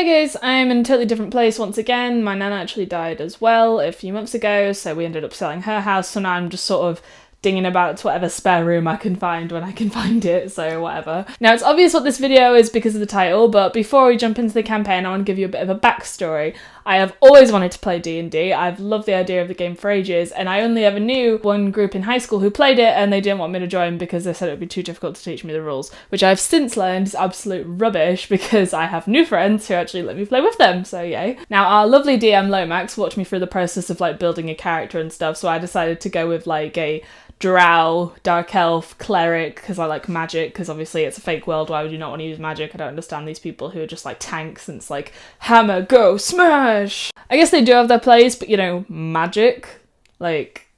Hi guys, I'm in a totally different place once again. My nana actually died as well a few months ago, so we ended up selling her house, so now I'm just sort of dinging about to whatever spare room I can find when I can find it, so whatever. Now it's obvious what this video is because of the title, but before we jump into the campaign I want to give you a bit of a backstory. I have always wanted to play D&D, I've loved the idea of the game for ages, and I only ever knew one group in high school who played it and they didn't want me to join because they said it would be too difficult to teach me the rules, which I've since learned is absolute rubbish because I have new friends who actually let me play with them, so yay. Now our lovely DM Lomax walked me through the process of like building a character and stuff, so I decided to go with like a drow, dark elf, cleric, because I like magic, because obviously it's a fake world, why would you not want to use magic? I don't understand these people who are just like tanks and it's like, hammer, go, smash! I guess they do have their place, but you know, magic? Like,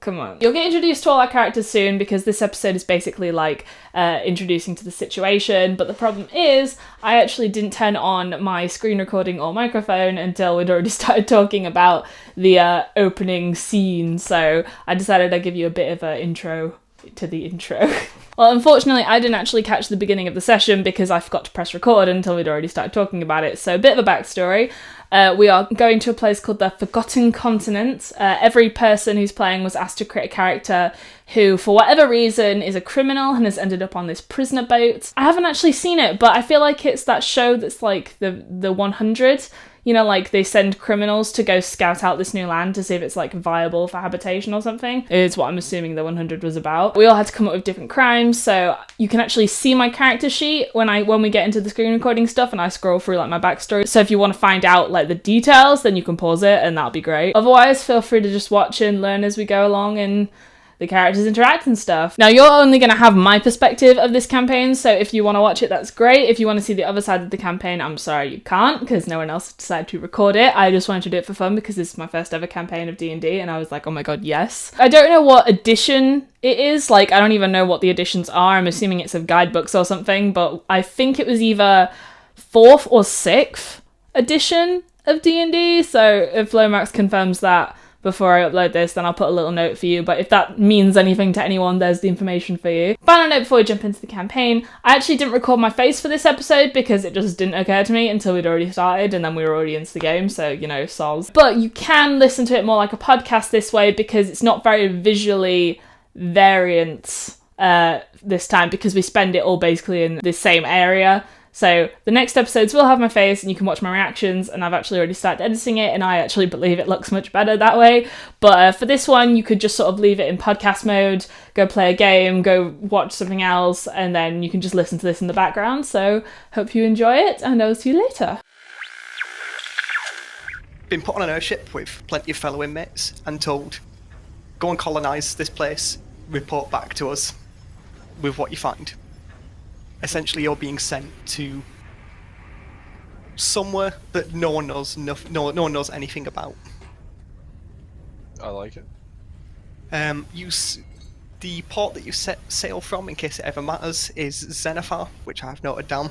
come on. You'll get introduced to all our characters soon because this episode is basically like introducing to the situation, but the problem is I actually didn't turn on my screen recording or microphone until we'd already started talking about the opening scene, so I decided I'd give you a bit of an intro to the intro. Well, unfortunately, I didn't actually catch the beginning of the session because I forgot to press record until we'd already started talking about it, so a bit of a backstory. We are going to a place called the Forgotten Continent. Every person who's playing was asked to create a character who, for whatever reason, is a criminal and has ended up on this prisoner boat. I haven't actually seen it, but I feel like it's that show that's like the 100. You know, like they send criminals to go scout out this new land to see if it's like viable for habitation or something, is what I'm assuming the 100 was about. We all had to come up with different crimes, so you can actually see my character sheet when we get into the screen recording stuff and I scroll through like my backstory. So if you want to find out like the details, then you can pause it and that'll be great. Otherwise, feel free to just watch and learn as we go along and the characters interact and stuff. Now, you're only going to have my perspective of this campaign, so if you want to watch it, that's great. If you want to see the other side of the campaign, I'm sorry you can't, because no one else decided to record it. I just wanted to do it for fun because this is my first ever campaign of D&D, and I was like, oh my god, yes. I don't know what edition it is, like, I don't even know what the editions are. I'm assuming it's of guidebooks or something, but I think it was either 4th or 6th edition of D&D, so if Lomax confirms that before I upload this, then I'll put a little note for you, but if that means anything to anyone, there's the information for you. Final note before we jump into the campaign, I actually didn't record my face for this episode because it just didn't occur to me until we'd already started and then we were already into the game, so, you know, soz. But you can listen to it more like a podcast this way because it's not very visually variant this time because we spend it all basically in the same area. So the next episodes will have my face and you can watch my reactions, and I've actually already started editing it and I actually believe it looks much better that way. But for this one, you could just sort of leave it in podcast mode, go play a game, go watch something else, and then you can just listen to this in the background. So hope you enjoy it and I'll see you later. Been put on an airship with plenty of fellow inmates and told, go and colonise this place, report back to us with what you find. Essentially, you're being sent to somewhere that no one knows no one knows anything about. I like it. The port that you sail from, in case it ever matters, is Zenithar, which I've noted down.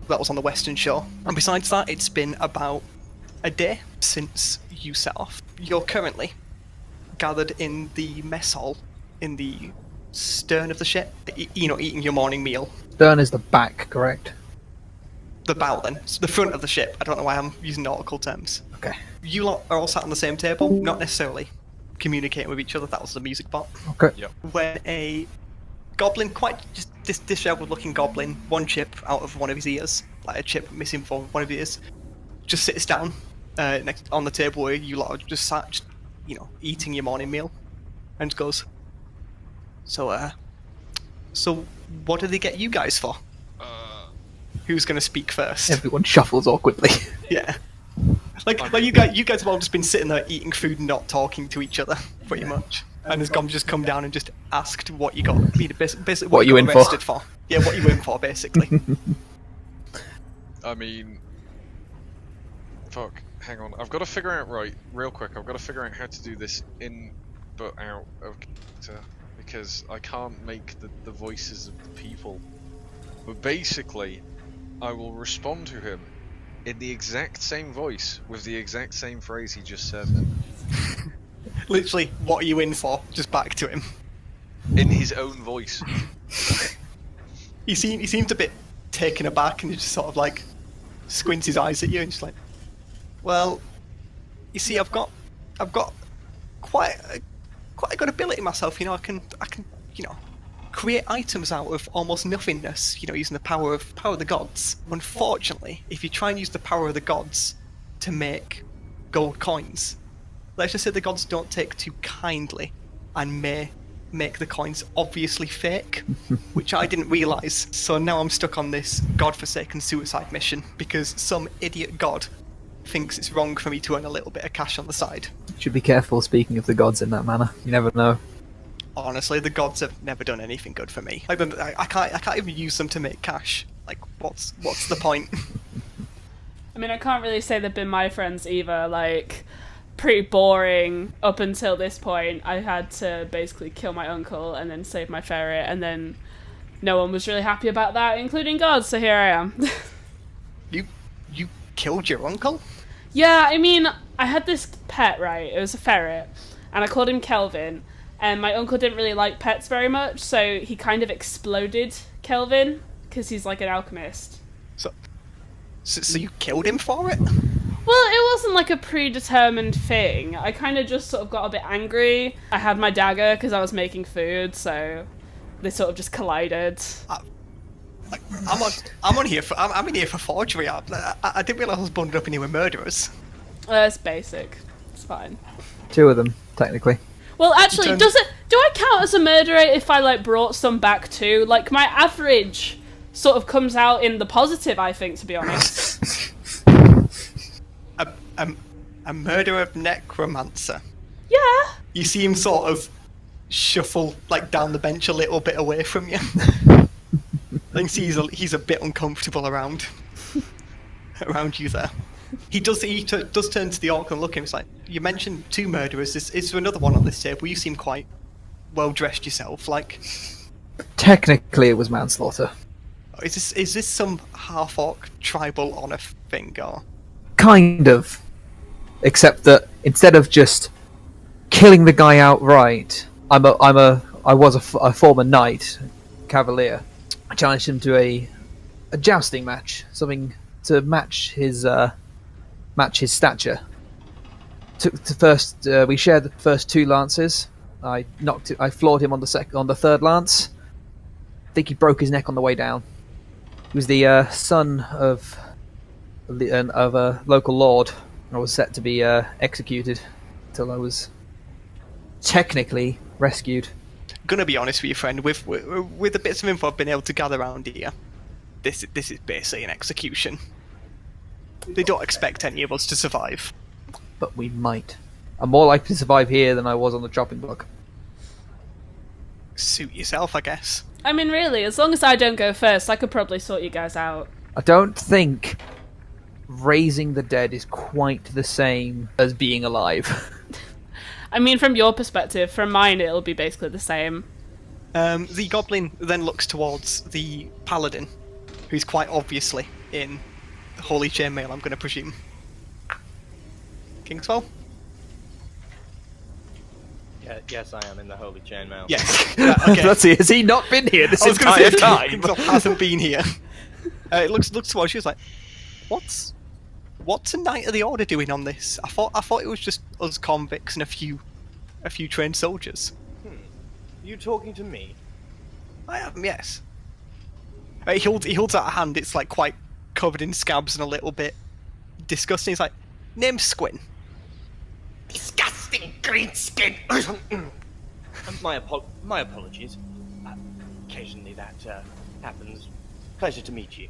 That was on the western shore. And besides that, it's been about a day since you set off. You're currently gathered in the mess hall in the stern of the ship, you know, eating your morning meal. Stern is the back, correct? The bow then. It's the front of the ship. I don't know why I'm using nautical terms. Okay. You lot are all sat on the same table, not necessarily communicating with each other. That was the music bot. Okay. Yep. When a goblin, quite just this disheveled looking goblin, one chip out of one of his ears, like a chip missing from one of his ears, just sits down next on the table where you lot are just sat, just, you know, eating your morning meal, and goes, So what did they get you guys for? Who's gonna speak first? Everyone shuffles awkwardly. Yeah. Like you guys have all just been sitting there eating food and not talking to each other, pretty much. And has Gom just come down and just asked what you got, basically What you got in for? arrested for. Yeah, what you in for, basically. I mean, fuck. Hang on. I've got to figure out real quick. I've got to figure out how to do this in but out of character because I can't make the voices of the people. But basically, I will respond to him in the exact same voice with the exact same phrase he just said. Literally, what are you in for? Just back to him. In his own voice. He seemed a bit taken aback and he's just sort of like, squints his eyes at you and just like, well, you see, I've got quite a good ability myself. You know, I can create items out of almost nothingness. You know, using the power of the gods. Unfortunately, if you try and use the power of the gods to make gold coins, let's just say the gods don't take too kindly and may make the coins obviously fake, which I didn't realise. So now I'm stuck on this godforsaken suicide mission because some idiot god thinks it's wrong for me to earn a little bit of cash on the side. Should be careful speaking of the gods in that manner. You never know. Honestly, the gods have never done anything good for me. Like, I can't even use them to make cash. Like, what's the point? I mean, I can't really say they've been my friends either. Like, pretty boring up until this point. I had to basically kill my uncle and then save my ferret, and then no one was really happy about that, including God, so here I am. You killed your uncle? Yeah, I mean, I had this pet, right? It was a ferret, and I called him Kelvin, and my uncle didn't really like pets very much, so he kind of exploded Kelvin, because he's like an alchemist. So you killed him for it? Well, it wasn't like a predetermined thing. I kind of just sort of got a bit angry. I had my dagger because I was making food, so they sort of just collided. I'm in here for forgery. I didn't realise I was bundled up in here with murderers. It's basic. It's fine. 2 of them, technically. Well, actually, do I count as a murderer if I, like, brought some back too? Like, my average sort of comes out in the positive, I think, to be honest. A murderer necromancer. Yeah. You see him sort of shuffle, like, down the bench a little bit away from you. I think he's a bit uncomfortable around you there. He does turn to the orc and look at him. It's like, you mentioned 2 murderers. Is there another one on this table? You seem quite well dressed yourself. Like, Technically, it was manslaughter. is this some half orc tribal honor thing, or? Kind of. Except that instead of just killing the guy outright, I was a former knight, cavalier. I challenged him to a jousting match, something to match his stature. We shared the first 2 lances. I floored him on the third lance. I think he broke his neck on the way down. He was the son of a local lord. I was set to be executed until I was technically rescued. Gonna be honest with you, friend. With the bits of info I've been able to gather around here, this is basically an execution. They don't expect any of us to survive. But we might. I'm more likely to survive here than I was on the chopping block. Suit yourself, I guess. I mean, really, as long as I don't go first, I could probably sort you guys out. I don't think raising the dead is quite the same as being alive. I mean, from your perspective, from mine, it'll be basically the same. The goblin then looks towards the paladin, who's quite obviously in holy chainmail, I'm going to presume. Kingswell? Yes, I am in the holy chainmail. Yes. Yeah, okay. Let's see, has he not been here this I was gonna entire say, time? Kingswell hasn't been here. It looks towards you. It's like, what's a Knight of the Order doing on this? I thought it was just us convicts and a few trained soldiers. You talking to me? I am, yes. He holds out a hand. It's like quite covered in scabs and a little bit disgusting. He's like, name Squin. Disgusting green skin. My apologies. Occasionally that happens. Pleasure to meet you.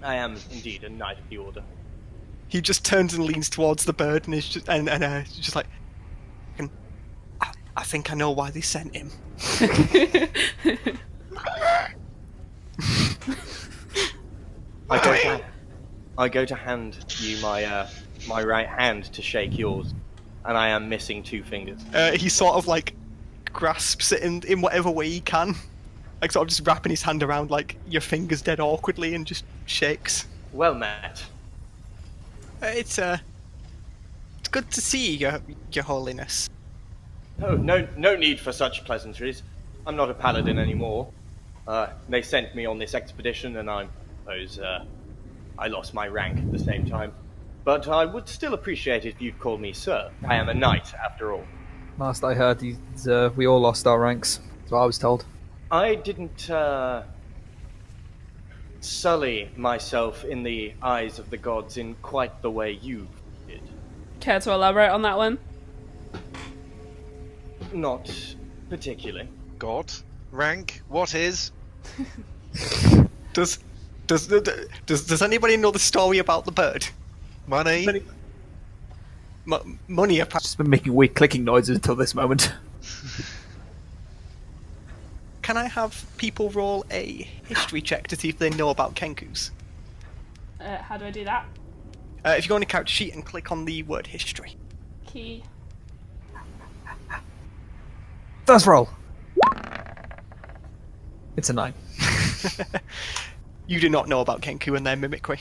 I am indeed a Knight of the Order. He just turns and leans towards the bird and is just just like, I think I know why they sent him. I go to hand you my right hand to shake yours, and I am missing 2 fingers. He sort of like grasps it in whatever way he can, like sort of just wrapping his hand around like your fingers dead awkwardly and just shakes. Well met. It's good to see you, your holiness. Oh, no need for such pleasantries. I'm not a paladin anymore. They sent me on this expedition, and I suppose I lost my rank at the same time. But I would still appreciate it if you'd call me sir. I am a knight, after all. Last I heard, we all lost our ranks. That's what I was told. I didn't, sully myself in the eyes of the gods in quite the way you did. Care to elaborate on that one? Not particularly. God? Rank? What is? Does anybody know the story about the bird? Money? Money, apparently. Just been making weird clicking noises until this moment. Can I have people roll a history check to see if they know about Kenkus? How do I do that? If you go on the character sheet and click on the word history. Key. First roll. It's a 9. You do not know about Kenku and their mimicry.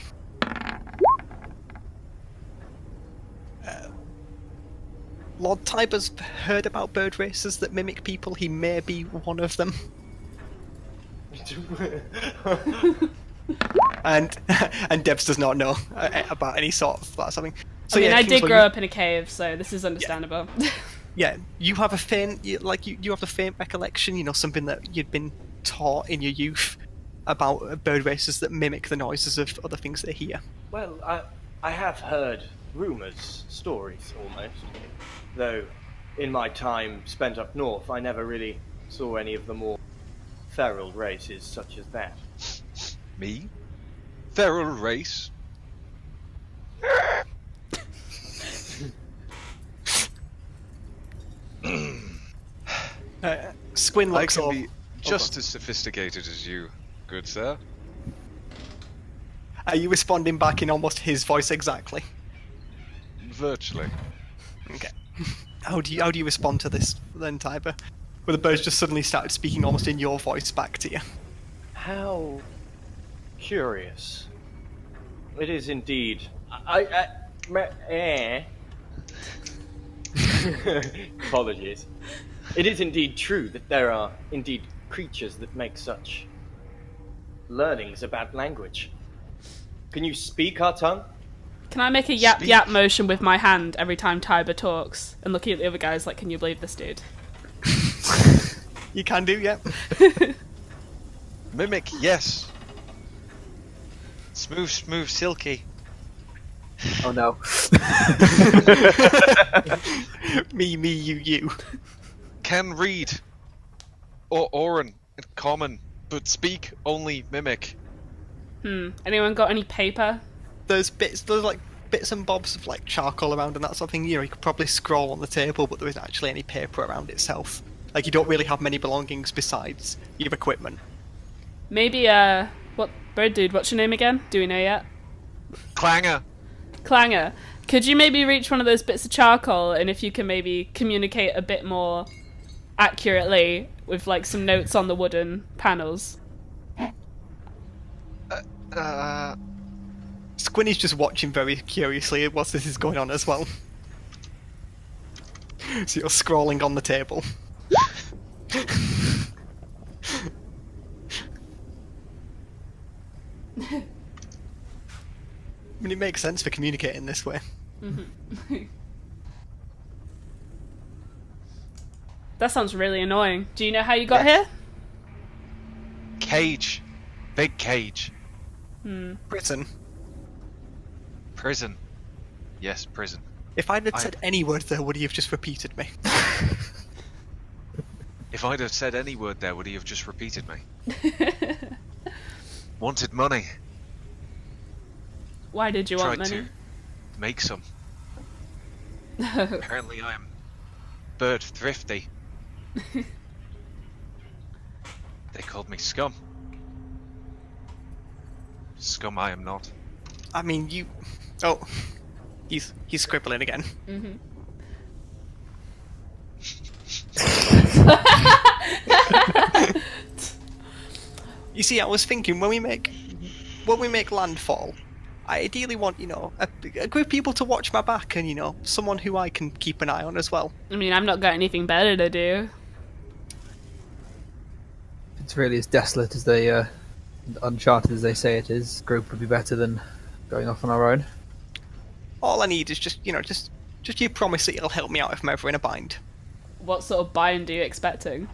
Lord Tiber's heard about bird races that mimic people. He may be one of them. and Debs does not know about any sort of that something. So I mean, yeah, I did Kingsley, grow up in a cave, so this is understandable. Yeah, you have a faint, you have a faint recollection. You know, something that you'd been taught in your youth about bird races that mimic the noises of other things they hear. Well, I have heard rumours, stories almost. Though, in my time spent up north, I never really saw any of the more feral races such as that. Me? Feral race? Squin I looks can over. be just as sophisticated as you, good sir. Are you responding back in almost his voice exactly? Virtually. Okay. How do you respond to this then, Tiber? Where the birds just suddenly started speaking almost in your voice back to you. How curious. It is indeed. Apologies. It is indeed true that there are indeed creatures that make such learnings about language. Can you speak our tongue? Can I make a yap motion with my hand every time Tiber talks? And looking at the other guys like, can you believe this dude? You can do, yeah. Mimic, yes. Smooth, silky. Oh no. Me, you. Can read. Or Oran, in common, but speak only mimic. Anyone got any paper? There's like bits and bobs of like charcoal around and that sort of thing. You know, you could probably scroll on the table, but there isn't actually any paper around itself. Like, you don't really have many belongings besides your equipment. Maybe, what bird dude, what's your name again? Do we know yet? Clanger. Clanger. Could you maybe reach one of those bits of charcoal, and if you can maybe communicate a bit more accurately with like some notes on the wooden panels? Squinny's just watching very curiously whilst this is going on as well. So you're scrolling on the table. I mean, it makes sense for communicating this way. That sounds really annoying. Do you know how you got here? Cage. Big cage. Britain. Prison. Yes, prison. If I'd said any word there, would he have just repeated me? If I'd have said any word there, would he have just repeated me? Wanted money. Why did you want Tried money? to make some. Apparently I am bird thrifty. They called me scum. Scum I am not. I mean, you... Oh. He's scribbling again. You see, I was thinking, when we make landfall, I ideally want, you know, a group of people to watch my back and, you know, someone who I can keep an eye on as well. I mean, I've not got anything better to do. It's really as desolate as they, uncharted as they say it is. Group would be better than going off on our own. All I need is just your promise that you'll help me out if I'm ever in a bind. What sort of bind are you expecting?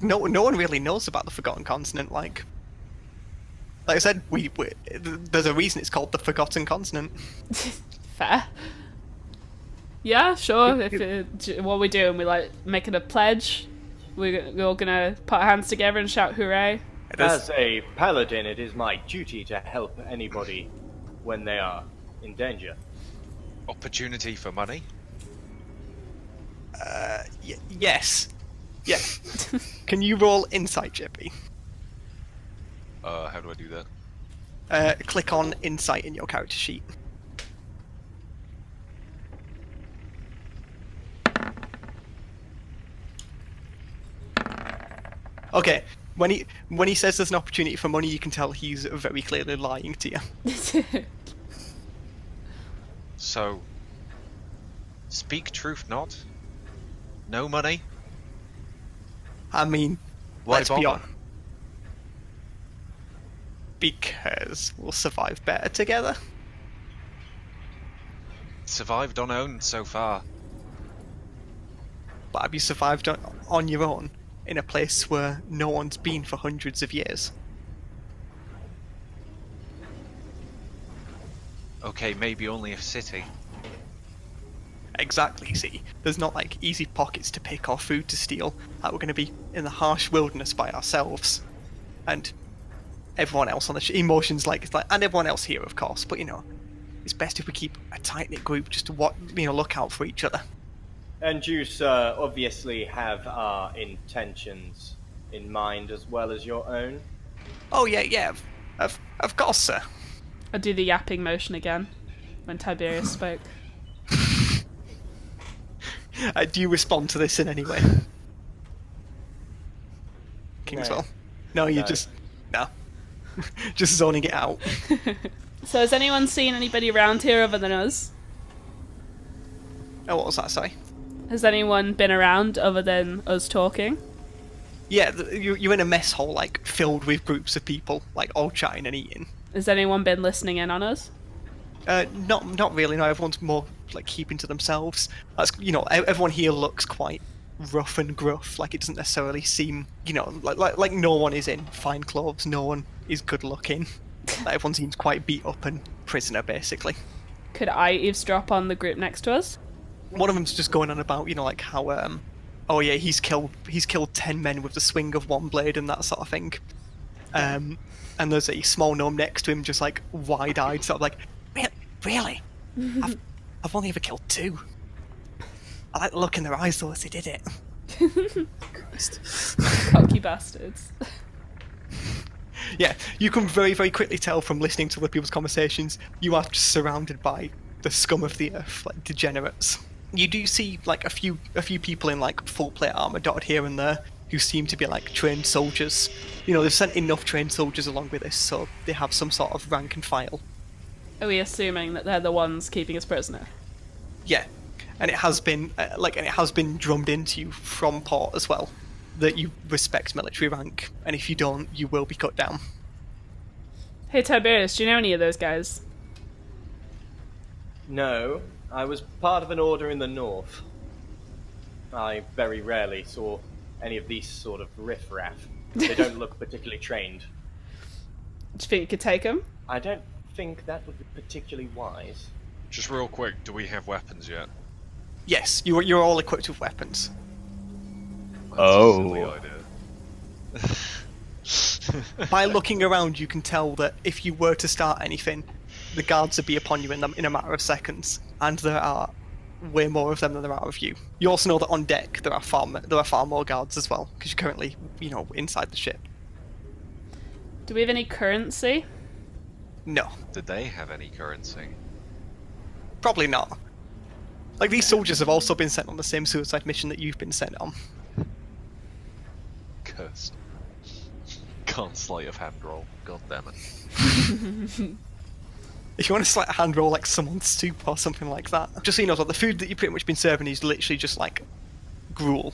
No one really knows about the Forgotten Continent. Like I said, there's a reason it's called the Forgotten Continent. Fair. Yeah, sure. What are we doing? We like making a pledge? We're all gonna put our hands together and shout hooray? As a paladin, it is my duty to help anybody when they are in danger. Opportunity for money? Yes. Yeah. Can you roll Insight, Jippy? How do I do that? Click on Insight in your character sheet. Okay. When he says there's an opportunity for money, you can tell he's very clearly lying to you. So, speak truth not? No money? I mean, Why let's be bother? honest. Because we'll survive better together. Survived on own so far. But have you survived on your own in a place where no one's been for hundreds of years? Okay, maybe only a city. Exactly, see. There's not like easy pockets to pick or food to steal. Like we're going to be in the harsh wilderness by ourselves. And everyone else on the emotions and everyone else here, of course. But it's best if we keep a tight-knit group just to look out for each other. And you, sir, obviously have our intentions in mind as well as your own. Oh yeah, of course, sir. I do the yapping motion again when Tiberius spoke. Do you respond to this in any way? Kingswell? No, you No. No. Just zoning it out. So has anyone seen anybody around here other than us? Oh, what was that, sorry? Has anyone been around other than us talking? Yeah, you're in a mess hall, filled with groups of people, all chatting and eating. Has anyone been listening in on us? Not really, no, everyone's more, keeping to themselves. That's, everyone here looks quite rough and gruff, it doesn't necessarily seem, like no one is in fine clothes, no one is good looking. Everyone seems quite beat up and prisoner, basically. Could I eavesdrop on the group next to us? One of them's just going on about, how, oh yeah, he's killed 10 men with the swing of one blade and that sort of thing. And there's a small gnome next to him, just wide-eyed, sort of really? I've only ever killed 2. I like the look in their eyes though as they did it. Cocky bastards. Yeah, you can very, very quickly tell from listening to other people's conversations, you are just surrounded by the scum of the earth, degenerates. You do see a few people in full plate armor dotted here and there who seem to be trained soldiers. They've sent enough trained soldiers along with this, so they have some sort of rank and file. Are we assuming that they're the ones keeping us prisoner? Yeah, and it has been drummed into you from port as well that you respect military rank, and if you don't, you will be cut down. Hey Tiberius, do you know any of those guys? No, I was part of an order in the north. I very rarely saw any of these sort of riffraff. They don't look particularly trained. Do you think you could take them? I don't think that would be particularly wise. Just real quick, do we have weapons yet? Yes, you're all equipped with weapons. That's a silly idea. By looking around, you can tell that if you were to start anything, the guards would be upon you in a matter of seconds, and there are way more of them than there are of you. You also know that on deck there are far more guards as well, because you're currently, inside the ship. Do we have any currency? No, Did they have any currency? probably not. These soldiers have also been sent on the same suicide mission that you've been sent on. Cursed. Can't sleight of hand roll. God damn it. If you want to slight a hand roll someone's soup or something like that, just so you know, the food that you've pretty much been serving is literally just gruel.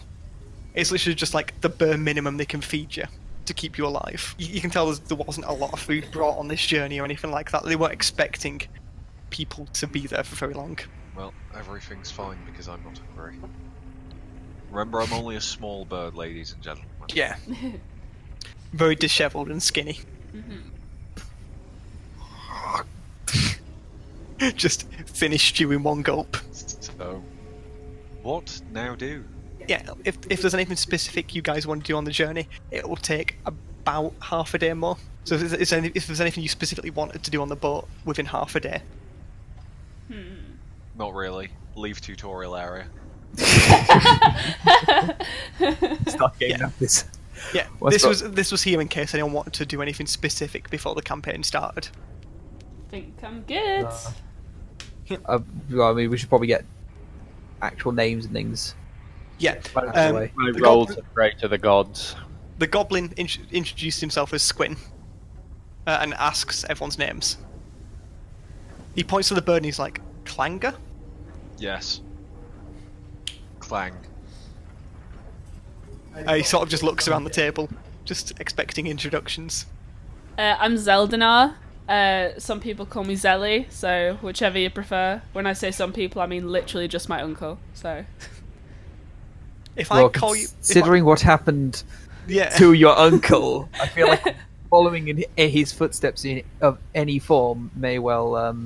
It's literally just the bare minimum they can feed you. to keep you alive. You can tell there wasn't a lot of food brought on this journey or anything like that. They weren't expecting people to be there for very long. Well, everything's fine because I'm not hungry. Remember, I'm only a small bird, ladies and gentlemen. Yeah. Very dishevelled and skinny. Just finished you in one gulp. So, what now do? Yeah, if there's anything specific you guys want to do on the journey, it will take about half a day more. So if there's anything you specifically wanted to do on the boat within half a day. Not really. Leave tutorial area. Start getting up this. Yeah, this was here in case anyone wanted to do anything specific before the campaign started. Think I'm good. Well, I mean, we should probably get actual names and things. Yeah, I roll to pray to the gods. the goblin introduced himself as Squin and asks everyone's names. He points to the bird and he's like, Clanger? Yes. Clang. He sort of just looks around the table, just expecting introductions. I'm Zeldanar. Some people call me Zelly, so whichever you prefer. When I say some people, I mean literally just my uncle. So. If Well, I call you... considering what happened Yeah. to your uncle, I feel like following in his footsteps of any form may well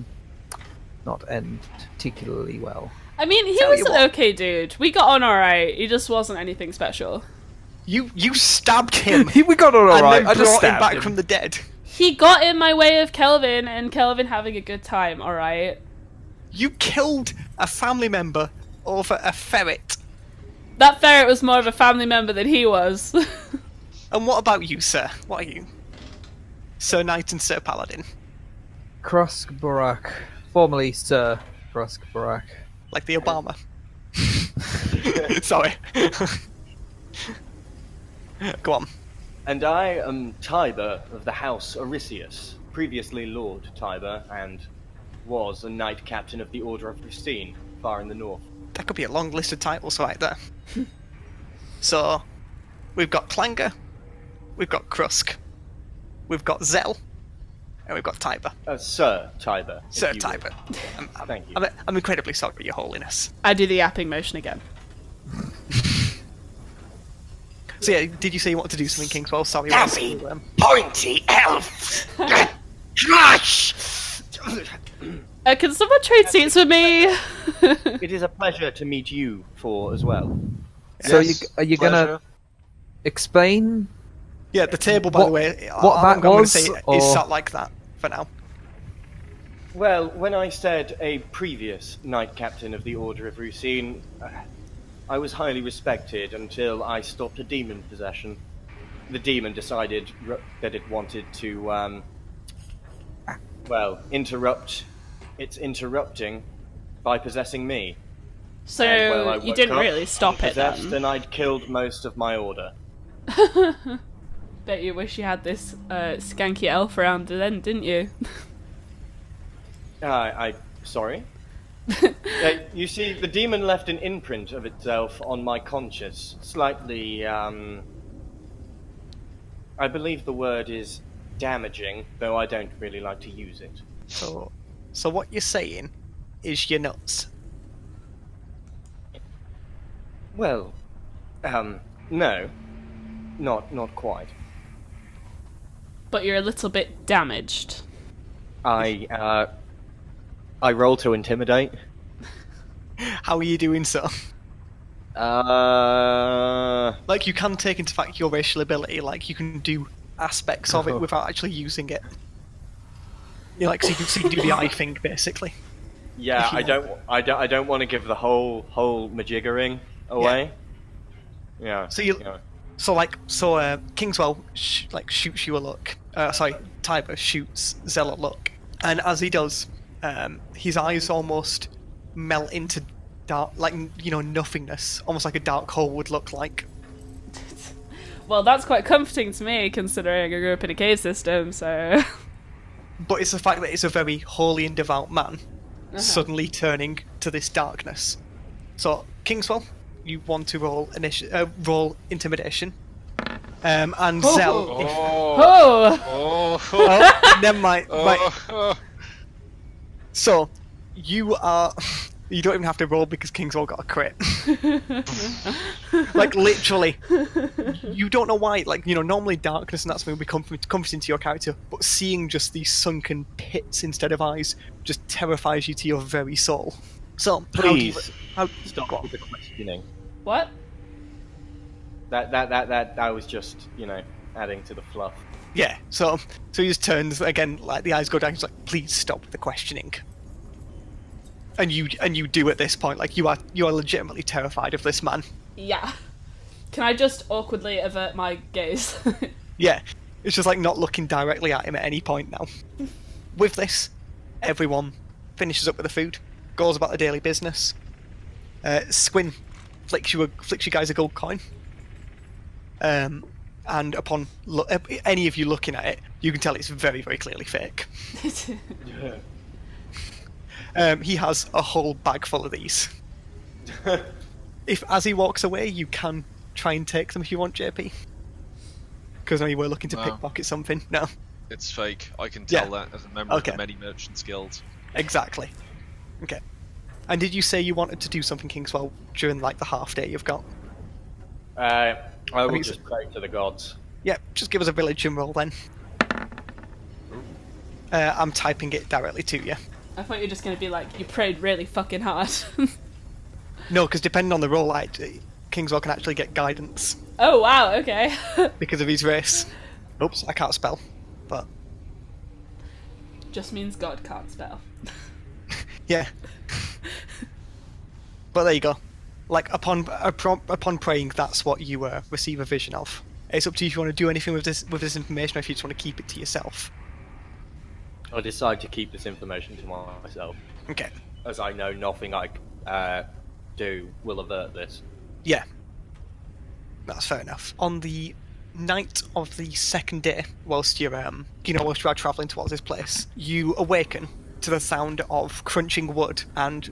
not end particularly well. I mean, he Tell was you an what. okay dude. We got on alright. He just wasn't anything special. You stabbed him We got on and alright. then I just brought him stabbed back him. from the dead. He got in my way of Kelvin, and Kelvin having a good time, alright? You killed a family member over a ferret. That ferret was more of a family member than he was. And what about you, sir? What are you? Sir Knight and Sir Paladin. Krusk Barak, formerly Sir Krusk Barak. Like the Obama. Sorry. Go on. And I am Tiber of the House Orisius, previously Lord Tiber, and was a Knight Captain of the Order of Pristine, far in the north. That could be a long list of titles right there. So, we've got Clanger, we've got Krusk, we've got Zell, and we've got Tiber. Sir Tiber. if Sir you will. Tiber. Thank you. I'm incredibly sorry, Your Holiness. I do the yapping motion again. So yeah, did you say you wanted to do something, Kingswell? Sorry, I was- Pointy elf! Crush! Can someone trade seats with me? It is a pleasure to meet you four as well. So Yes, are you gonna pleasure. explain? Yeah, the table, by the way, what I'm that going to was, say or- is sat like that for now. Well, when I said a previous Knight Captain of the Order of Rusine, I was highly respected until I stopped a demon possession. The demon decided that it wanted to, interrupt its interrupting by possessing me. So And, well, I you woke didn't up really stop it possessed, then. and I'd killed most of my order. Bet you wish you had this skanky elf around then, didn't you? Sorry? You see, the demon left an imprint of itself on my conscience. Slightly, I believe the word is damaging, though I don't really like to use it. So what you're saying is you're nuts. Well, no. Not quite. But you're a little bit damaged. I roll to intimidate. How are you doing so? Like, you can take into fact your racial ability, like, you can do aspects of it without actually using it. You know, like, so you can do the eye thing, basically. Yeah, If you I don't want to give the whole majiggering away. Yeah. So you, yeah. Kingswell shoots you a look. Tiber shoots Zell a look, and as he does, his eyes almost melt into dark, nothingness, almost like a dark hole would look like. Well, that's quite comforting to me, considering I grew up in a cave system, so... But it's the fact that it's a very holy and devout man suddenly turning to this darkness. So, Kingswell, you want to roll intimidation. And Zell. Oh! Oh, never mind. Right. Oh. So, you are. You don't even have to roll because King's all got a crit. Like, literally. You don't know why. Like, normally darkness and that's when we comfort into your character, but seeing just these sunken pits instead of eyes just terrifies you to your very soul. So, Please, how stop with the questioning. What? That was just, adding to the fluff. Yeah, so he just turns again, like the eyes go down. He's like, "Please stop the questioning." And you do at this point, like you are legitimately terrified of this man. Yeah. Can I just awkwardly avert my gaze? Yeah, it's just like not looking directly at him at any point now. With this, everyone finishes up with the food, goes about their daily business. Squin flicks you guys a gold coin. And upon any of you looking at it, you can tell it's very, very clearly fake. He has a whole bag full of these. If as he walks away, you can try and take them if you want, JP. Because you were looking to pickpocket something. No. It's fake. I can tell that as a member of the many merchants guilds. Exactly. Okay. And did you say you wanted to do something, Kingswell, during like the half day you've got? I will just pray to the gods. Yeah, just give us a religion roll then. I'm typing it directly to you. I thought you were just going to be like, you prayed really fucking hard. No, because depending on the roll, Kingswell can actually get guidance. Oh, wow, okay. Because of his race. Oops, I can't spell. But Just means God can't spell. yeah. But there you go. Like, upon praying, that's what you receive a vision of. It's up to you if you want to do anything with this information, or if you just want to keep it to yourself. I decide to keep this information to myself. Okay. As I know nothing I do will avert this. Yeah. That's fair enough. On the night of the second day, whilst you are travelling towards this place, you awaken to the sound of crunching wood and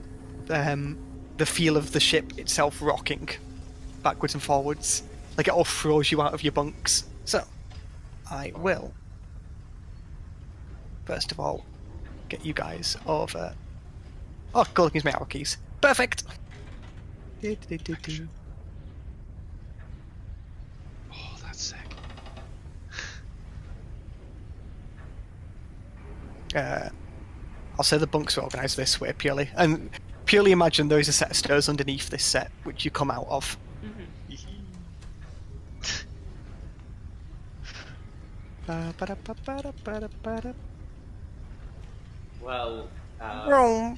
the feel of the ship itself rocking backwards and forwards. Like it all throws you out of your bunks. So, I will, first of all, get you guys over. Oh, Golden gives me arrow keys. Perfect! Oh, that's sick. I'll say the bunks are organised this way purely. And purely imagine there is a set of stairs underneath this set which you come out of. Well, Wrong.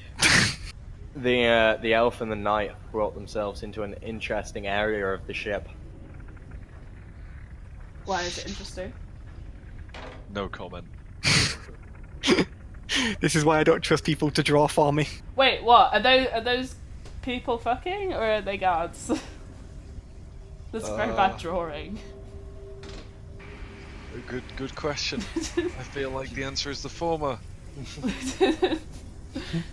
the elf and the knight brought themselves into an interesting area of the ship. Why is it interesting? No comment. This is why I don't trust people to draw for me. Wait, what? Are those people fucking, or are they guards? That's a very bad drawing. Good question. I feel like the answer is the former.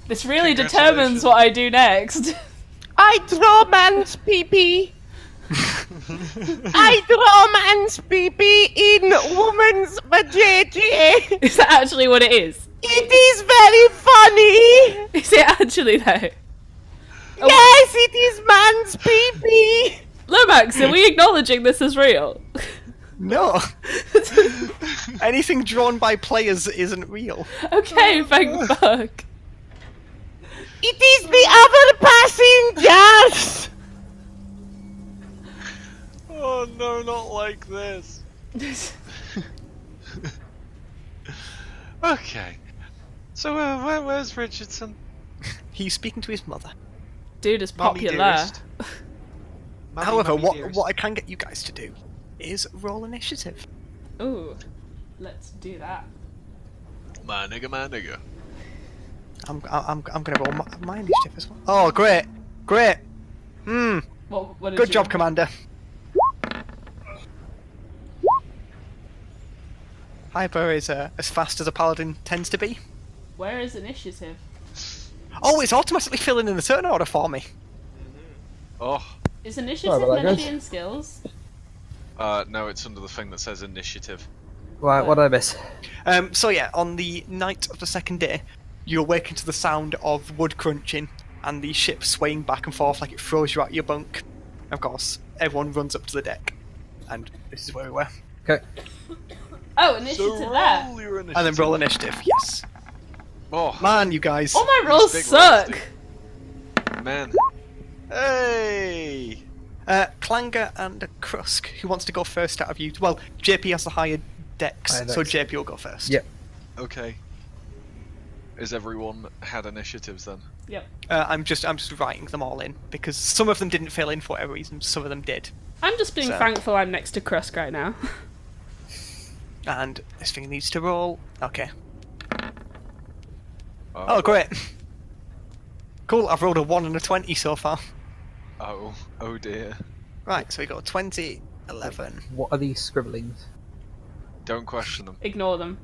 This really determines what I do next. I draw man's pee-pee. I draw man's pee-pee in woman's vajayjay. Is that actually what it is? It is very funny. Is it actually though? Yes, it is man's pee-pee. Lomax, are we acknowledging this as real? No. Anything drawn by players isn't real. Okay, thank fuck. It is the other passengers. Oh no, not like this. Okay. So where's Richardson? He's speaking to his mother. Dude is Mommy popular. dearest. However, Mommy what dearest. I can get you guys to do is roll initiative. Ooh, let's do that. My nigga. I'm gonna roll my initiative as well. Oh, great. What did Good you job, roll? Commander. Hyper is as fast as a paladin tends to be. Where is initiative? Oh, it's automatically filling in the turn order for me. Oh, Is initiative about that, meant to guys. be in skills? No, it's under the thing that says initiative. Right, what did I miss? So yeah, on the night of the second day, you awaken to the sound of wood crunching and the ship swaying back and forth like it throws you out your bunk. Of course, everyone runs up to the deck, and this is where we were. Okay. Oh, initiative there. roll your initiative. And then roll initiative, yes. Oh, Man, you guys. All my rolls big suck. rusty. Man. Hey! Clanger and Krusk, who wants to go first out of you? Well, JP has the higher dex, Higher so dex. JP will go first. Yep. Okay. Is everyone had initiatives then? Yep. I'm just writing them all in because some of them didn't fill in for whatever reason, some of them did. I'm just being So- thankful I'm next to Krusk right now. And this thing needs to roll. Okay. Oh, great. Cool, I've rolled a 1 and a 20 so far. Oh dear. Right, so we got 20, 11. What are these scribblings? Don't question them. Ignore them.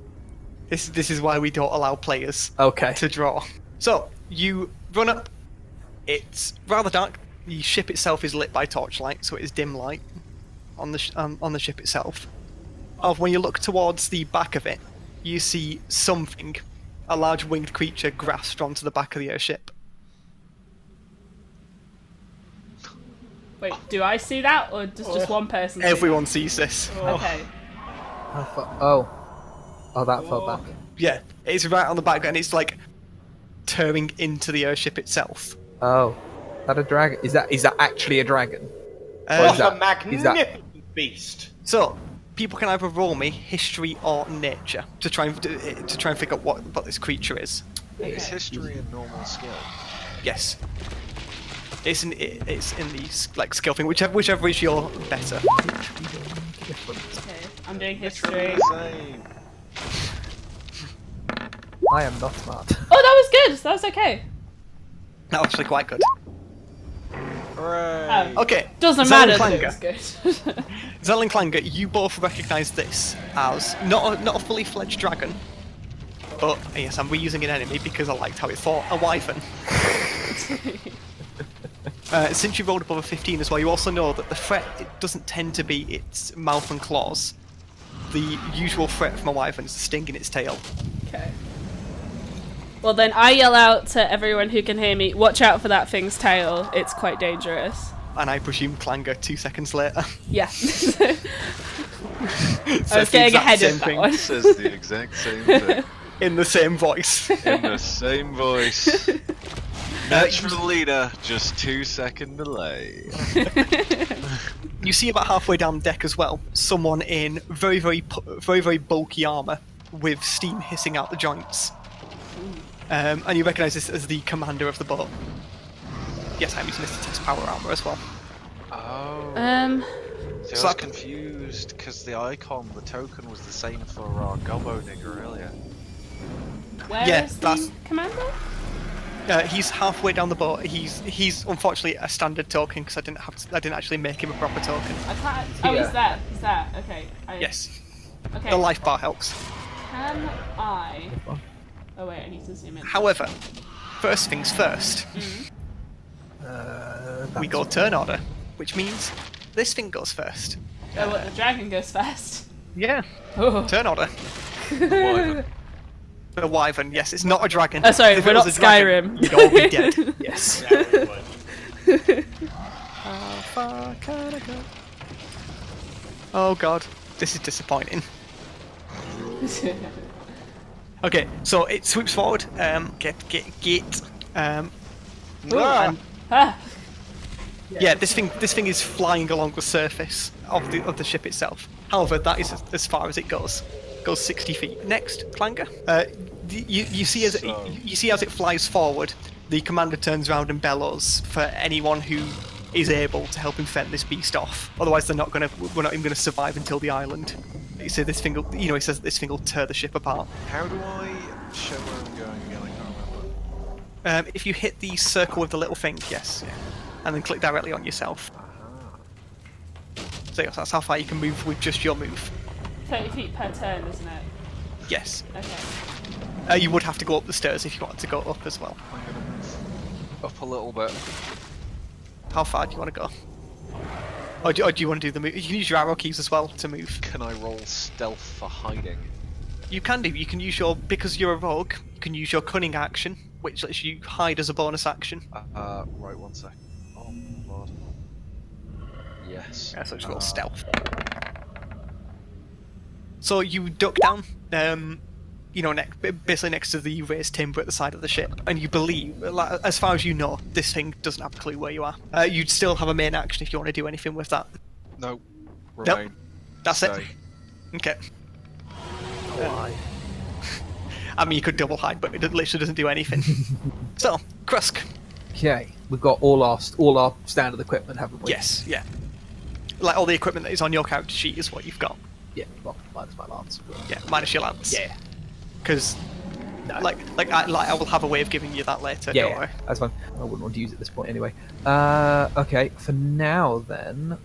This is why we don't allow players Okay. to draw. So, you run up. It's rather dark. The ship itself is lit by torchlight, so it is dim light on the ship itself. When you look towards the back of it, you see something, a large winged creature grasped onto the back of the airship. Wait, do I see that, or does just one person see Everyone sees this. that? Okay. Oh, that fell back. Yeah, it's right on the back, and it's like tearing into the airship itself. Oh, is that a dragon? Is that actually a dragon? Uh, is that- What a magnificent beast! So, people can either roll me history or nature to try and figure out what this creature is. Is history a normal skill? Yes. It's in the like skill thing, whichever is your better. Okay. I'm doing Literally history. the same. I am not smart. Oh, that was good. That was okay. That was actually quite good. Hooray! Okay. Doesn't Zell and matter that it Clanger. was good. Zell and Clanger, you both recognise this as not a fully fledged dragon, but yes, I'm reusing an enemy because I liked how it fought a wyvern. Since you rolled above a 15 as well, you also know that the threat it doesn't tend to be its mouth and claws. The usual threat from a wyvern is the sting in its tail. Okay. Well, then I yell out to everyone who can hear me, watch out for that thing's tail. It's quite dangerous. And I presume Clanger 2 seconds later. Yeah. Says I was the getting exact ahead same of that thing one. Says the exact same thing. In the same voice. In the same voice. Natural leader, just 2-second delay. You see about halfway down the deck as well, someone in very, very bulky armour with steam hissing out the joints. And you recognise this as the commander of the boat. Yes, I'm using this to test power armour as well. Oh. See, I So was I- confused because the icon, the token was the same for our Gobbo nigger earlier. Where Yeah, is that's- the commander? He's halfway down the boat. He's unfortunately a standard token because I didn't actually make him a proper token. I can't. Oh, Yeah. he's there. He's there. Okay. Yes, Okay. the life bar helps. Can I? Oh wait, I need to zoom in. However, first things first, we go turn order, which means this thing goes first. Oh, what, the dragon goes first. Yeah, Oh. turn order. Wyvern. The wyvern, yes, it's not a dragon. Oh, sorry, If we're it not was a dragon, Skyrim. You'd all be dead. Yes. How far can I go? Oh god, this is disappointing. Okay, so it swoops forward. Get. And, Ah, yeah, this thing is flying along the surface of the ship itself. However, that is as far as it goes. Goes 60 feet. Next, Clanger. You see as it flies forward, the commander turns around and bellows for anyone who is able to help him fend this beast off. Otherwise, we're not even gonna survive until the island. He says this thing will tear the ship apart. How do I show where I'm going again? I can't remember. If you hit the circle with the little thing, yes, and then click directly on yourself. So yes, that's how far you can move with just your move. 30 feet per turn, isn't it? Yes. Okay. You would have to go up the stairs if you wanted to go up as well. I'm gonna move up a little bit. How far do you want to go? or do you want to do the move? You can use your arrow keys as well to move. Can I roll stealth for hiding? You can do. You can use because you're a rogue. You can use your cunning action, which lets you hide as a bonus action. Right, one sec. Oh, Lord. Yes. Yeah, so it's called stealth. So you duck down, basically next to the raised timber at the side of the ship, and you believe, as far as you know, this thing doesn't have a clue where you are. You'd still have a main action if you want to do anything with that. No. Nope. Remain. That's Stay. it. Okay. Why? I mean, you could double hide, but it literally doesn't do anything. So, Krusk. Okay, we've got all our standard equipment, haven't we? Yes, yeah. Like all the equipment that is on your character sheet is what you've got. Yeah, well, minus my lance. Yeah, minus your lance. Yeah. Because, No. I will have a way of giving you that later. Yeah, don't yeah, worry. that's fine. I wouldn't want to use it at this point anyway. Okay, for now then,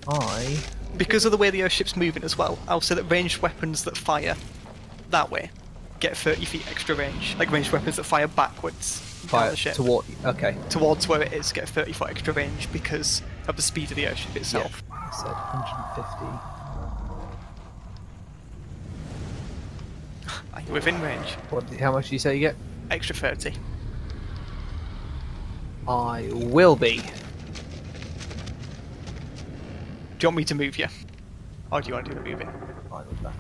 Because of the way the airship's moving as well, I'll say that ranged weapons that fire that way get 30 feet extra range. Like ranged weapons that fire backwards down fire the ship okay. towards where it is get 30 foot extra range because of the speed of the airship itself. Yeah, I said 150. Are you within range? How much do you say you get? Extra 30. I will be. Do you want me to move you? Or do you want to do the moving? Fine with that.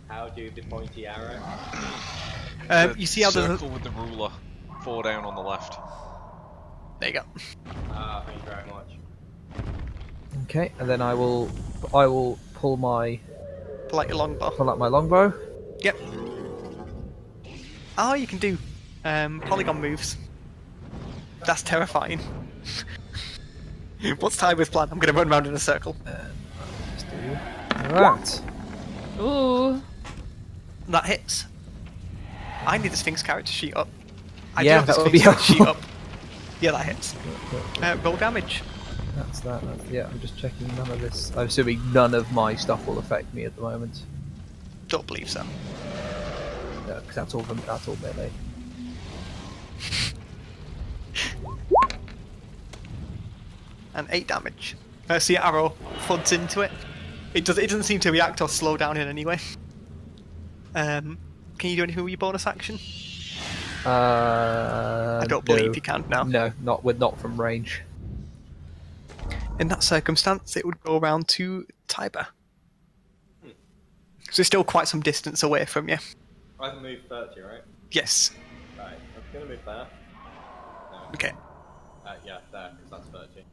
How do the pointy arrow? You see how circle with the ruler. 4 down on the left. There you go. Thank you very much. Okay, and then I will pull Pull out your longbow. out my longbow. Yep. Oh, you can do polygon moves. That's terrifying. What's Tyber's plan? I'm going to run around in a circle. Just do that. Ooh. That hits. I need the Sphinx character sheet up. I Yeah, do have the that would be Sphinx character sheet helpful. up. Yeah, that hits. Roll damage. That's that. Yeah, I'm just checking. None of this. I'm assuming none of my stuff will affect me at the moment. Don't believe so. No, because that's all melee. And 8 damage. See, your arrow floods into it. It doesn't seem to react or slow down in any way. Can you do anything with your bonus action? I don't believe you can now. No, not from range. In that circumstance, it would go around to Tiber. So it's still quite some distance away from you. I can move 30, right? Yes. Right, I'm gonna move there. No. Okay. Yeah, there, because that's 30.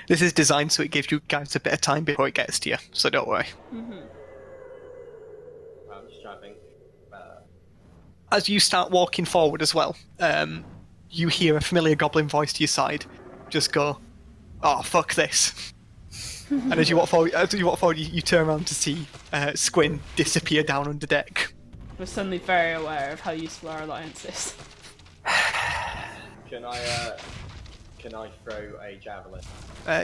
This is designed so it gives you guys a bit of time before it gets to you, so don't worry. Mm-hmm. I'm just trying to think. As you start walking forward as well, you hear a familiar goblin voice to your side. Just go, "Oh, fuck this!" And as you walk forward, you turn around to see Squin disappear down under deck. We're suddenly very aware of how useful our alliance is. Can I throw a javelin?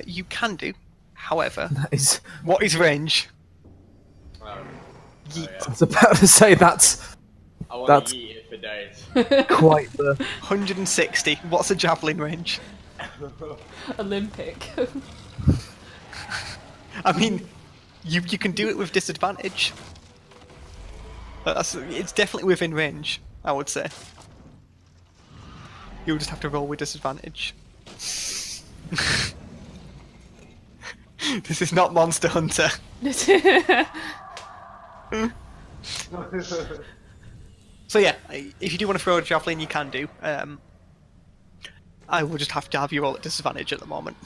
You can do, however, That is. what is range? Yeah. I was about to say that's I want That's- to eat it for days. quite the. 160. What's a javelin range? Olympic. I mean, you can do it with disadvantage. But it's definitely within range, I would say. You'll just have to roll with disadvantage. This is not Monster Hunter. So yeah, if you do want to throw a javelin, you can do. I will just have to have you roll at disadvantage at the moment.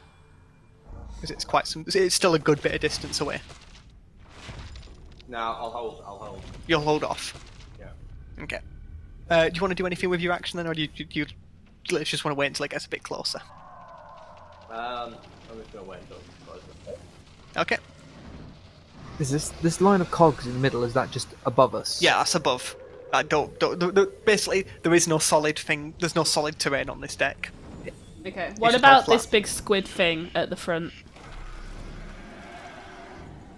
Because it's still a good bit of distance away. No, I'll hold. You'll hold off. Yeah. Okay. Do you want to do anything with your action then, or do you just want to wait until it gets a bit closer? I'm just gonna wait until it's closer. Okay. Is this line of cogs in the middle? Is that just above us? Yeah, that's above. Basically, there is no solid thing. There's no solid terrain on this deck. Okay, what just about all this big squid thing at the front?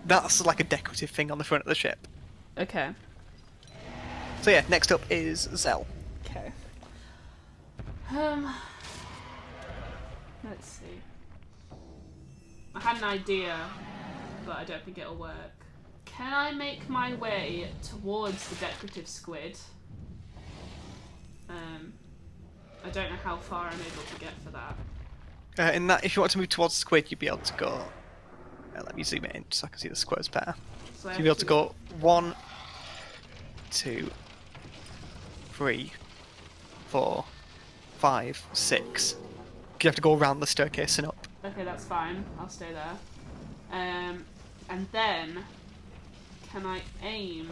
That's like a decorative thing on the front of the ship. Okay. So yeah, next up is Zell. Okay. Let's see. I had an idea, but I don't think it'll work. Can I make my way towards the decorative squid? I don't know how far I'm able to get for that. In that, if you want to move towards the squid, you'd be able to go. Let me zoom it in so I can see the squares better. So You'd be able to go 1, 2, 3, 4, 5, 6. You have to go around the staircase and up. Okay, that's fine. I'll stay there. And then, can I aim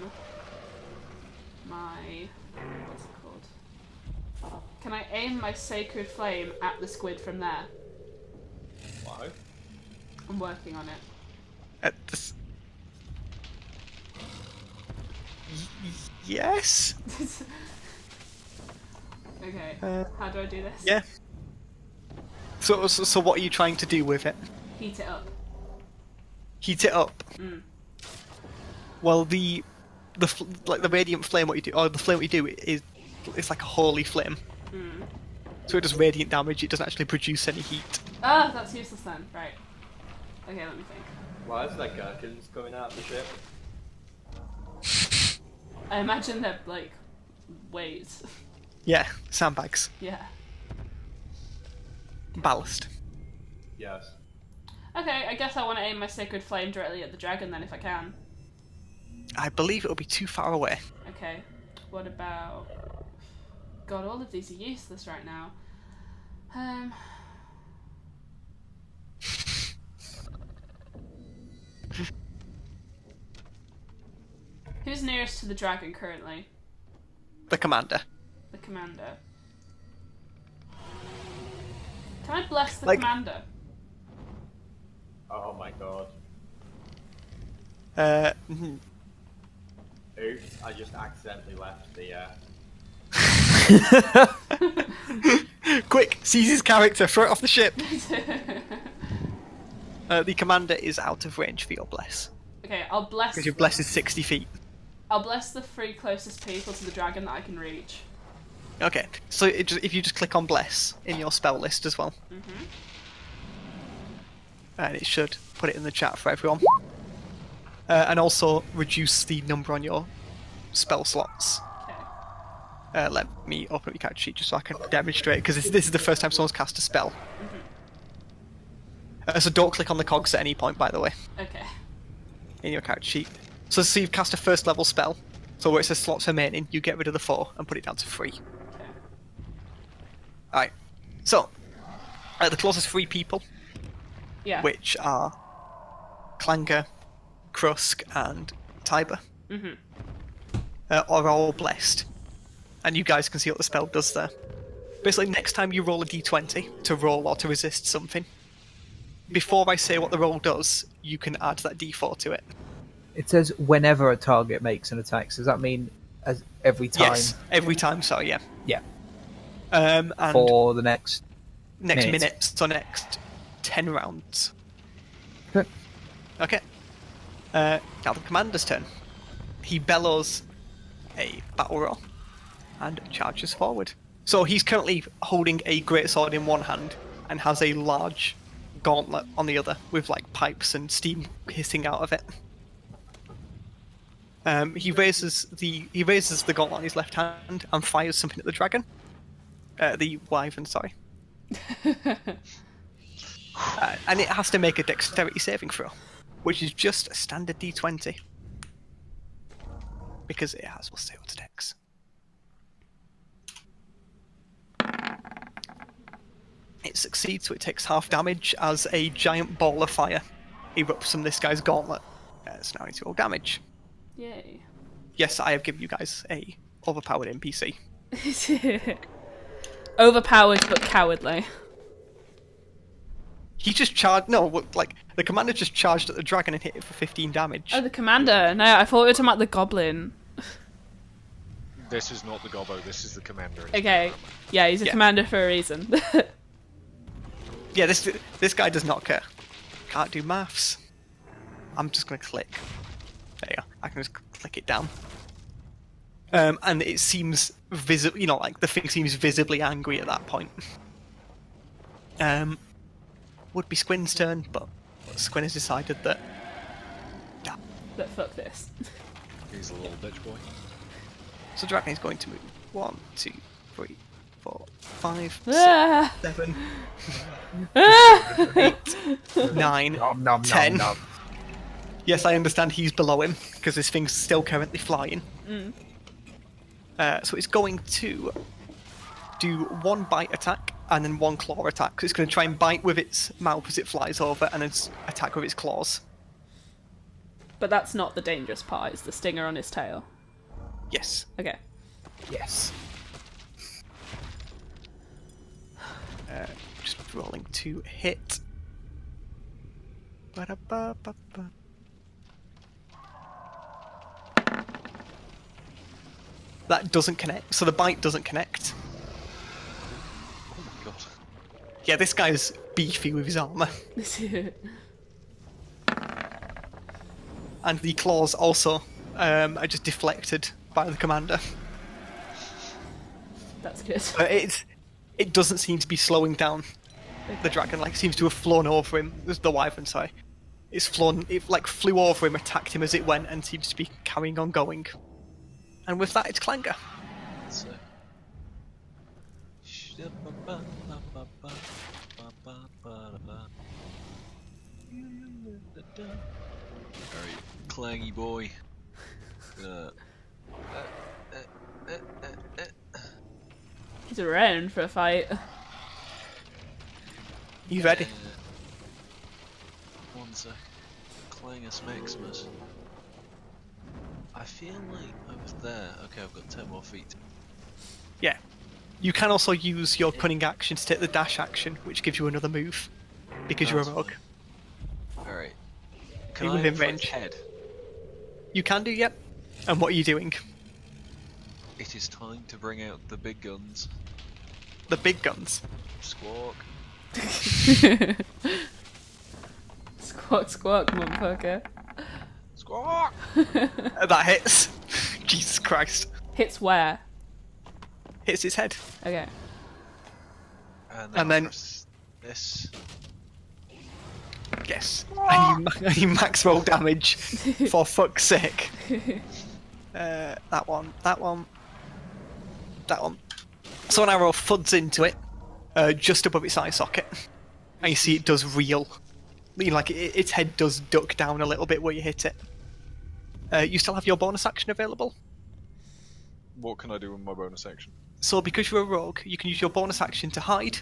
my... what's it called? Can I aim my sacred flame at the squid from there? Why? I'm working on it. At this... Yes? Okay, how do I do this? Yeah. So what are you trying to do with it? Heat it up. Heat it up? Mm. Well, the radiant flame, what you do, or the flame what you do is it's like a holy flame. Mm. So it does radiant damage. It doesn't actually produce any heat. Ah, that's useless then. Right. Okay, let me think. Why is there gherkins coming out of the ship? I imagine they're like weights. Yeah, sandbags, Yeah. ballast. Yes. Okay, I guess I want to aim my sacred flame directly at the dragon then, if I can. I believe it'll be too far away. Okay. What about... God, all of these are useless right now. Who's nearest to the dragon currently? The commander. The commander. Can I bless the Like- commander? Oh my god. Oops, I just accidentally left the, Quick, seize his character, throw it off the ship. The commander is out of range for your bless. Okay, I'll bless... Because your bless is 60 feet. I'll bless the 3 closest people to the dragon that I can reach. Okay, so if you just click on bless in your spell list as well. Mm-hmm. And it should put it in the chat for everyone. And also reduce the number on your spell slots. Okay. Let me open up your character sheet just so I can demonstrate, because this is the first time someone's cast a spell. So don't click on the cogs at any point, by the way, Okay. in your character sheet. So you've cast a first level spell, so where it says slots remaining, you get rid of the 4 and put it down to 3. Okay. Alright, so the closest 3 people, Yeah. which are Clanger, Krusk, and Tiber, Mm-hmm. are all blessed. And you guys can see what the spell does there. Basically, next time you roll a d20 to roll or to resist something, before I say what the roll does, you can add that d4 to it. It says whenever a target makes an attack. So does that mean as every time? Yes, every time, so yeah. Yeah. And For the next next minute. minute, so next 10 rounds. Okay. Okay. Now the commander's turn. He bellows a battle roar and charges forward. So he's currently holding a greatsword in one hand and has a large gauntlet on the other with like pipes and steam hissing out of it. He raises the gauntlet on his left hand and fires something at the dragon. The wyvern, sorry. And it has to make a dexterity saving throw, which is just a standard d20. Because it has plus 0 to dex. It succeeds, so it takes half damage as a giant ball of fire erupts from this guy's gauntlet. So now I need to roll damage. Yay. Yes, I have given you guys a overpowered NPC. Overpowered but cowardly. He just charged. No, like the commander just charged at the dragon and hit it for 15 damage. Oh, the commander. No, I thought we were talking about the goblin. This is not the gobbo, this is the commander. Okay. Yeah, he's a Yeah. commander for a reason. Yeah, this guy does not care. Can't do maths. I'm just gonna click. There you go. I can just click it down. And it seems visible. You know, like the thing seems visibly angry at that point. Would be Squin's turn, but Squin has decided that. But fuck this. He's a little bitch boy. So Dragon is going to move 1, 2, 3, 4, 5, 6, Ah! 7, Ah! 8, 9, Nom, nom, 10. nom, nom. Yes, I understand he's below him because this thing's still currently flying. So it's going to do 1 bite attack and then 1 claw attack. So it's going to try and bite with its mouth as it flies over and then attack with its claws. But that's not the dangerous part, it's the stinger on his tail. Yes. Okay. Yes. Just rolling to hit. Ba-da-ba-ba-ba. That doesn't connect, so the bite doesn't connect. Oh my god. Yeah, this guy's beefy with his armor. And the claws also are just deflected by the commander. That's good. But it doesn't seem to be slowing down the dragon. Like, it seems to have flown over him. The wyvern, sorry. It flew over him, attacked him as it went, and seems to be carrying on going. And with that, it's Clanger. That's it. Very clangy boy. He's around for a fight. You ready? One sec. Clangus Maximus. I feel like I was there. Okay, I've got 10 more feet. Yeah. You can also use your cunning action to take the dash action, which gives you another move. Because you're a That's rogue. Alright. Can Are I you within aim for its range? head? You can do, yep. And what are you doing? It is time to bring out the big guns. The big guns. Squawk. Squawk, squawk, motherfucker. Squawk! That hits. Jesus Christ. Hits where? Hits his head. Okay. And then- press this. Yes. And you max roll damage. For fuck's sake. That one. So an arrow thuds into it, just above its eye socket. And you see it does reel. Like, its head does duck down a little bit where you hit it. You still have your bonus action available. What can I do with my bonus action? So because you're a rogue, you can use your bonus action to hide,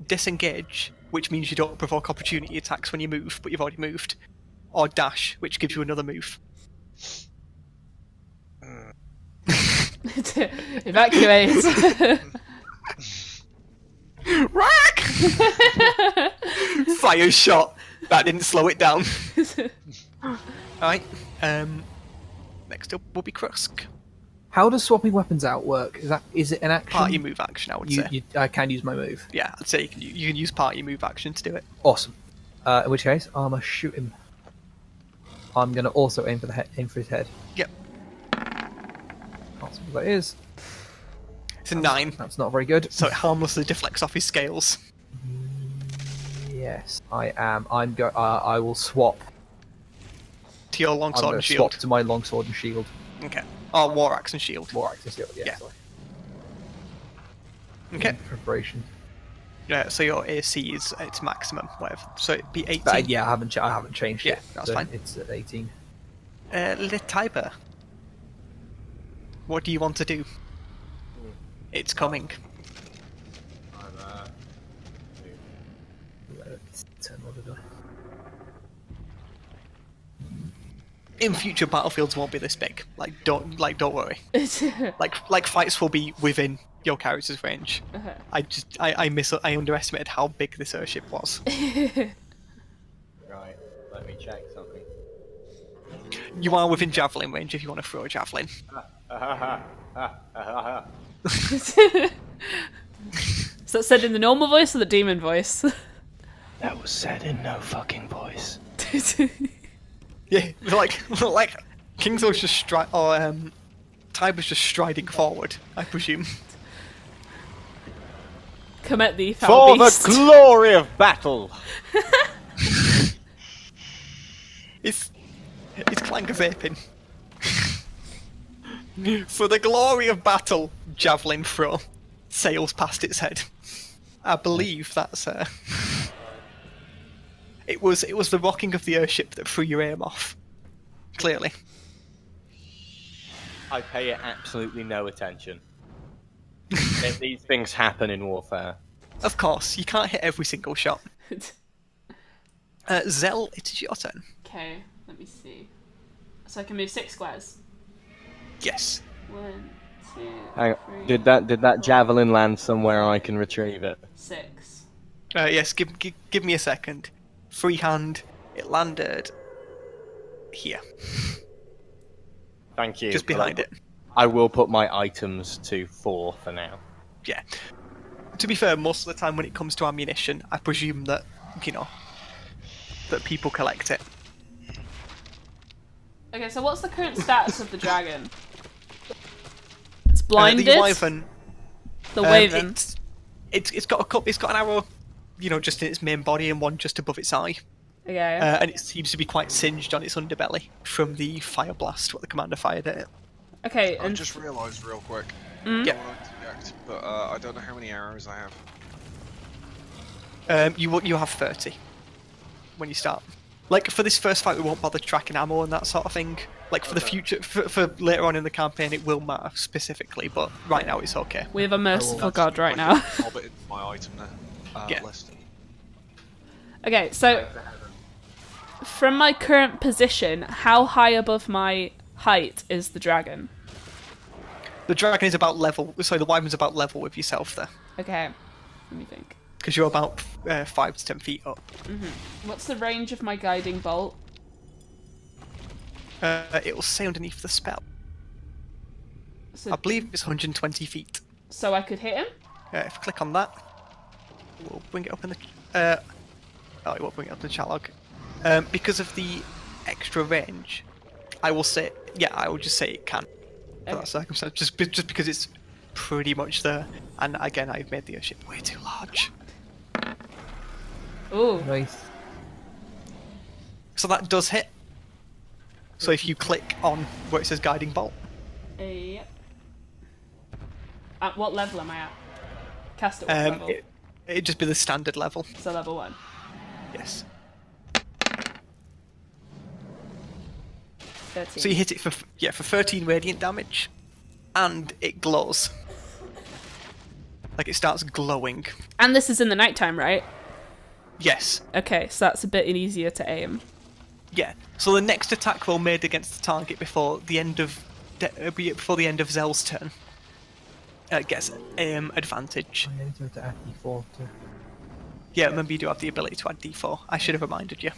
disengage, which means you don't provoke opportunity attacks when you move, but you've already moved, or dash, which gives you another move. Evacuate. Rack! Fire shot. That didn't slow it down. Alright. Next up will be Krusk. How does swapping weapons out work? Is it an action? Party move action, I would say. I can use my move. Yeah, I'd say you can use party move action to do it. Awesome. In which case, I'm gonna shoot him. I'm gonna also aim for his head. Yep. That's what that is. It's a 9, That's not very good. so it harmlessly deflects off his scales. Yes, I am. I will swap. To your I'm longsword going and to shield. swap to my longsword and shield. Okay. Or war axe and shield. More axe and shield. Yeah. Yeah. Sorry. Okay. Preparation. Yeah, so your AC is its maximum, whatever. So it'd be 18. But, yeah, I haven't changed Yeah, it. that's so fine. It's at 18. Letiber. What do you want to do? It's coming. Turn order die. In future battlefields won't be this big. Don't worry. Like fights will be within your character's range. I underestimated how big this airship was. Right, let me check something. You are within javelin range if you want to throw a javelin. Is that said in the normal voice or the demon voice? That was said in no fucking voice. Yeah, like Kingswell's just Tiber's just striding forward, I presume. Come at thee, foul For beast. the glory of battle! clank of vaping. For the glory of battle, javelin throw. Sails past its head. I believe that's It was the rocking of the airship that threw your aim off. Clearly. I pay it absolutely no attention. These things happen in warfare. Of course, you can't hit every single shot. Zell, it is your turn. Okay, let me see. So I can move 6 squares. Yes. 1, 2, Hang on. 3, Did that javelin land somewhere I can retrieve it? 6. Yes, give me a second. Freehand, it landed here. Thank you. Just behind it. I will put my items to 4 for now. Yeah. To be fair, most of the time when it comes to ammunition, I presume that, that people collect it. Okay, so what's the current status of the dragon? It's blinded. The wyvern. The wyvern. It's got an arrow, just in its main body and one just above its eye. Okay. And it seems to be quite singed on its underbelly from the fire blast what the commander fired at it. Okay, I and just realised real quick. Yeah. I want to interject, but I don't know how many arrows I have. You have 30 when you start. Like, for this first fight, we won't bother tracking ammo and that sort of thing. Like, for the future, for later on in the campaign, it will matter specifically, but right now it's okay. we have a merciful god right now. I'll put it in my item there. Yeah. List. Okay, so from my current position, how high above my height is the dragon? The dragon is about level, sorry, the wyvern's about level with yourself there. Okay, let me think. Because you're about 5 to 10 feet up. What's the range of my guiding bolt? It will say underneath the spell. So, I believe it's 120 feet. so I could hit him? If you click on that, we'll bring it up in the... oh, it won't bring it up in the chat log. Because of the extra range, I will say... Yeah, I will just say it can. For that circumstance. Just because it's pretty much there. And again, I've made the airship way too large. Ooh. Nice. So that does hit. So if you click on where it says guiding bolt, Yep. At what level am I at? Cast at what level? it'd just be the standard level. So level 1. Yes. 13. So you hit it for 13 radiant damage, and it glows. Like it starts glowing. And this is in the nighttime, right? Yes. Okay, so that's a bit easier to aim. Yeah. So the next attack roll made against the target before the end of Zell's turn gets advantage. I need to add D4 to... Yeah, remember you do have the ability to add D4. I should have reminded you.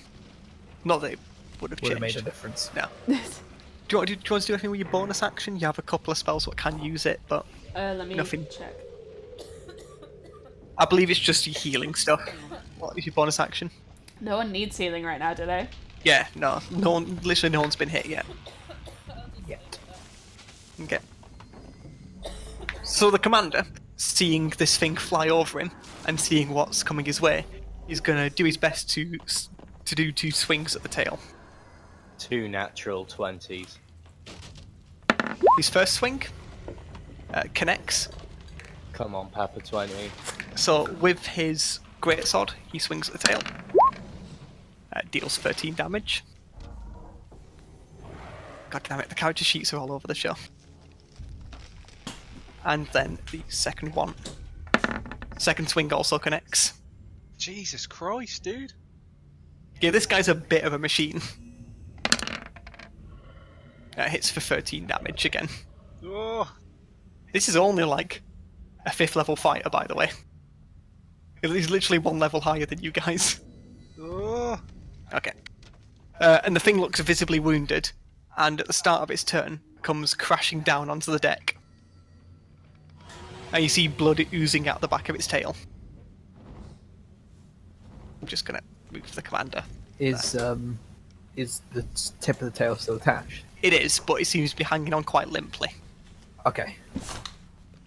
Not that it would have Would have changed. made a difference. No. Do you want to do anything with your bonus action? You have a couple of spells that can use it, but Let me Nothing. check. I believe it's just your healing stuff. What is your bonus action? No one needs healing right now, do they? Yeah, no one, literally no one's been hit yet. Yet. Okay. So the commander, seeing this thing fly over him and seeing what's coming his way, is gonna do his best to do 2 swings at the tail. 2 natural 20s. His first swing connects. Come on, Papa 20. So with his greatsword, he swings at the tail. Deals 13 damage. God damn it, the character sheets are all over the show. And then the second one. Second swing also connects. Jesus Christ, dude. Yeah, this guy's a bit of a machine. Hits for 13 damage again. Oh, This is only like a 5th level fighter, by the way. He's literally 1 level higher than you guys. oh. Okay. And the thing looks visibly wounded, and at the start of its turn, comes crashing down onto the deck. And you see blood oozing out the back of its tail. I'm just gonna move the commander. Is the tip of the tail still attached? It is, but it seems to be hanging on quite limply. Okay.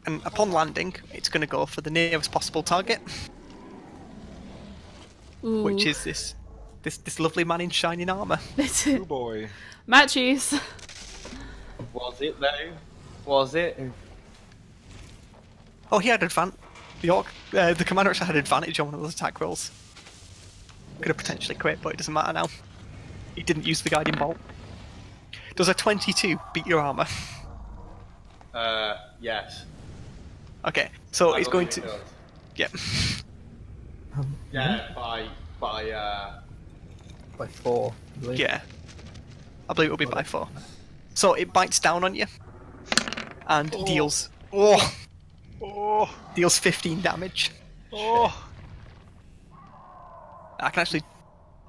And upon landing, it's gonna go for the nearest possible target, Ooh. which is this This lovely man in shining armour. Oh boy. Matchies. Was it though? Was it? Oh, he had advantage. The commander actually had advantage on one of those attack rolls. Could have potentially quit, but it doesn't matter now. He didn't use the guiding bolt. Does a 22 beat your armour? Yes. Okay, so it's going It to. does. Yep. Yeah, by 4. I believe. Yeah. I believe it'll be by 4. So it bites down on you and deals. Deals 15 damage. I can actually.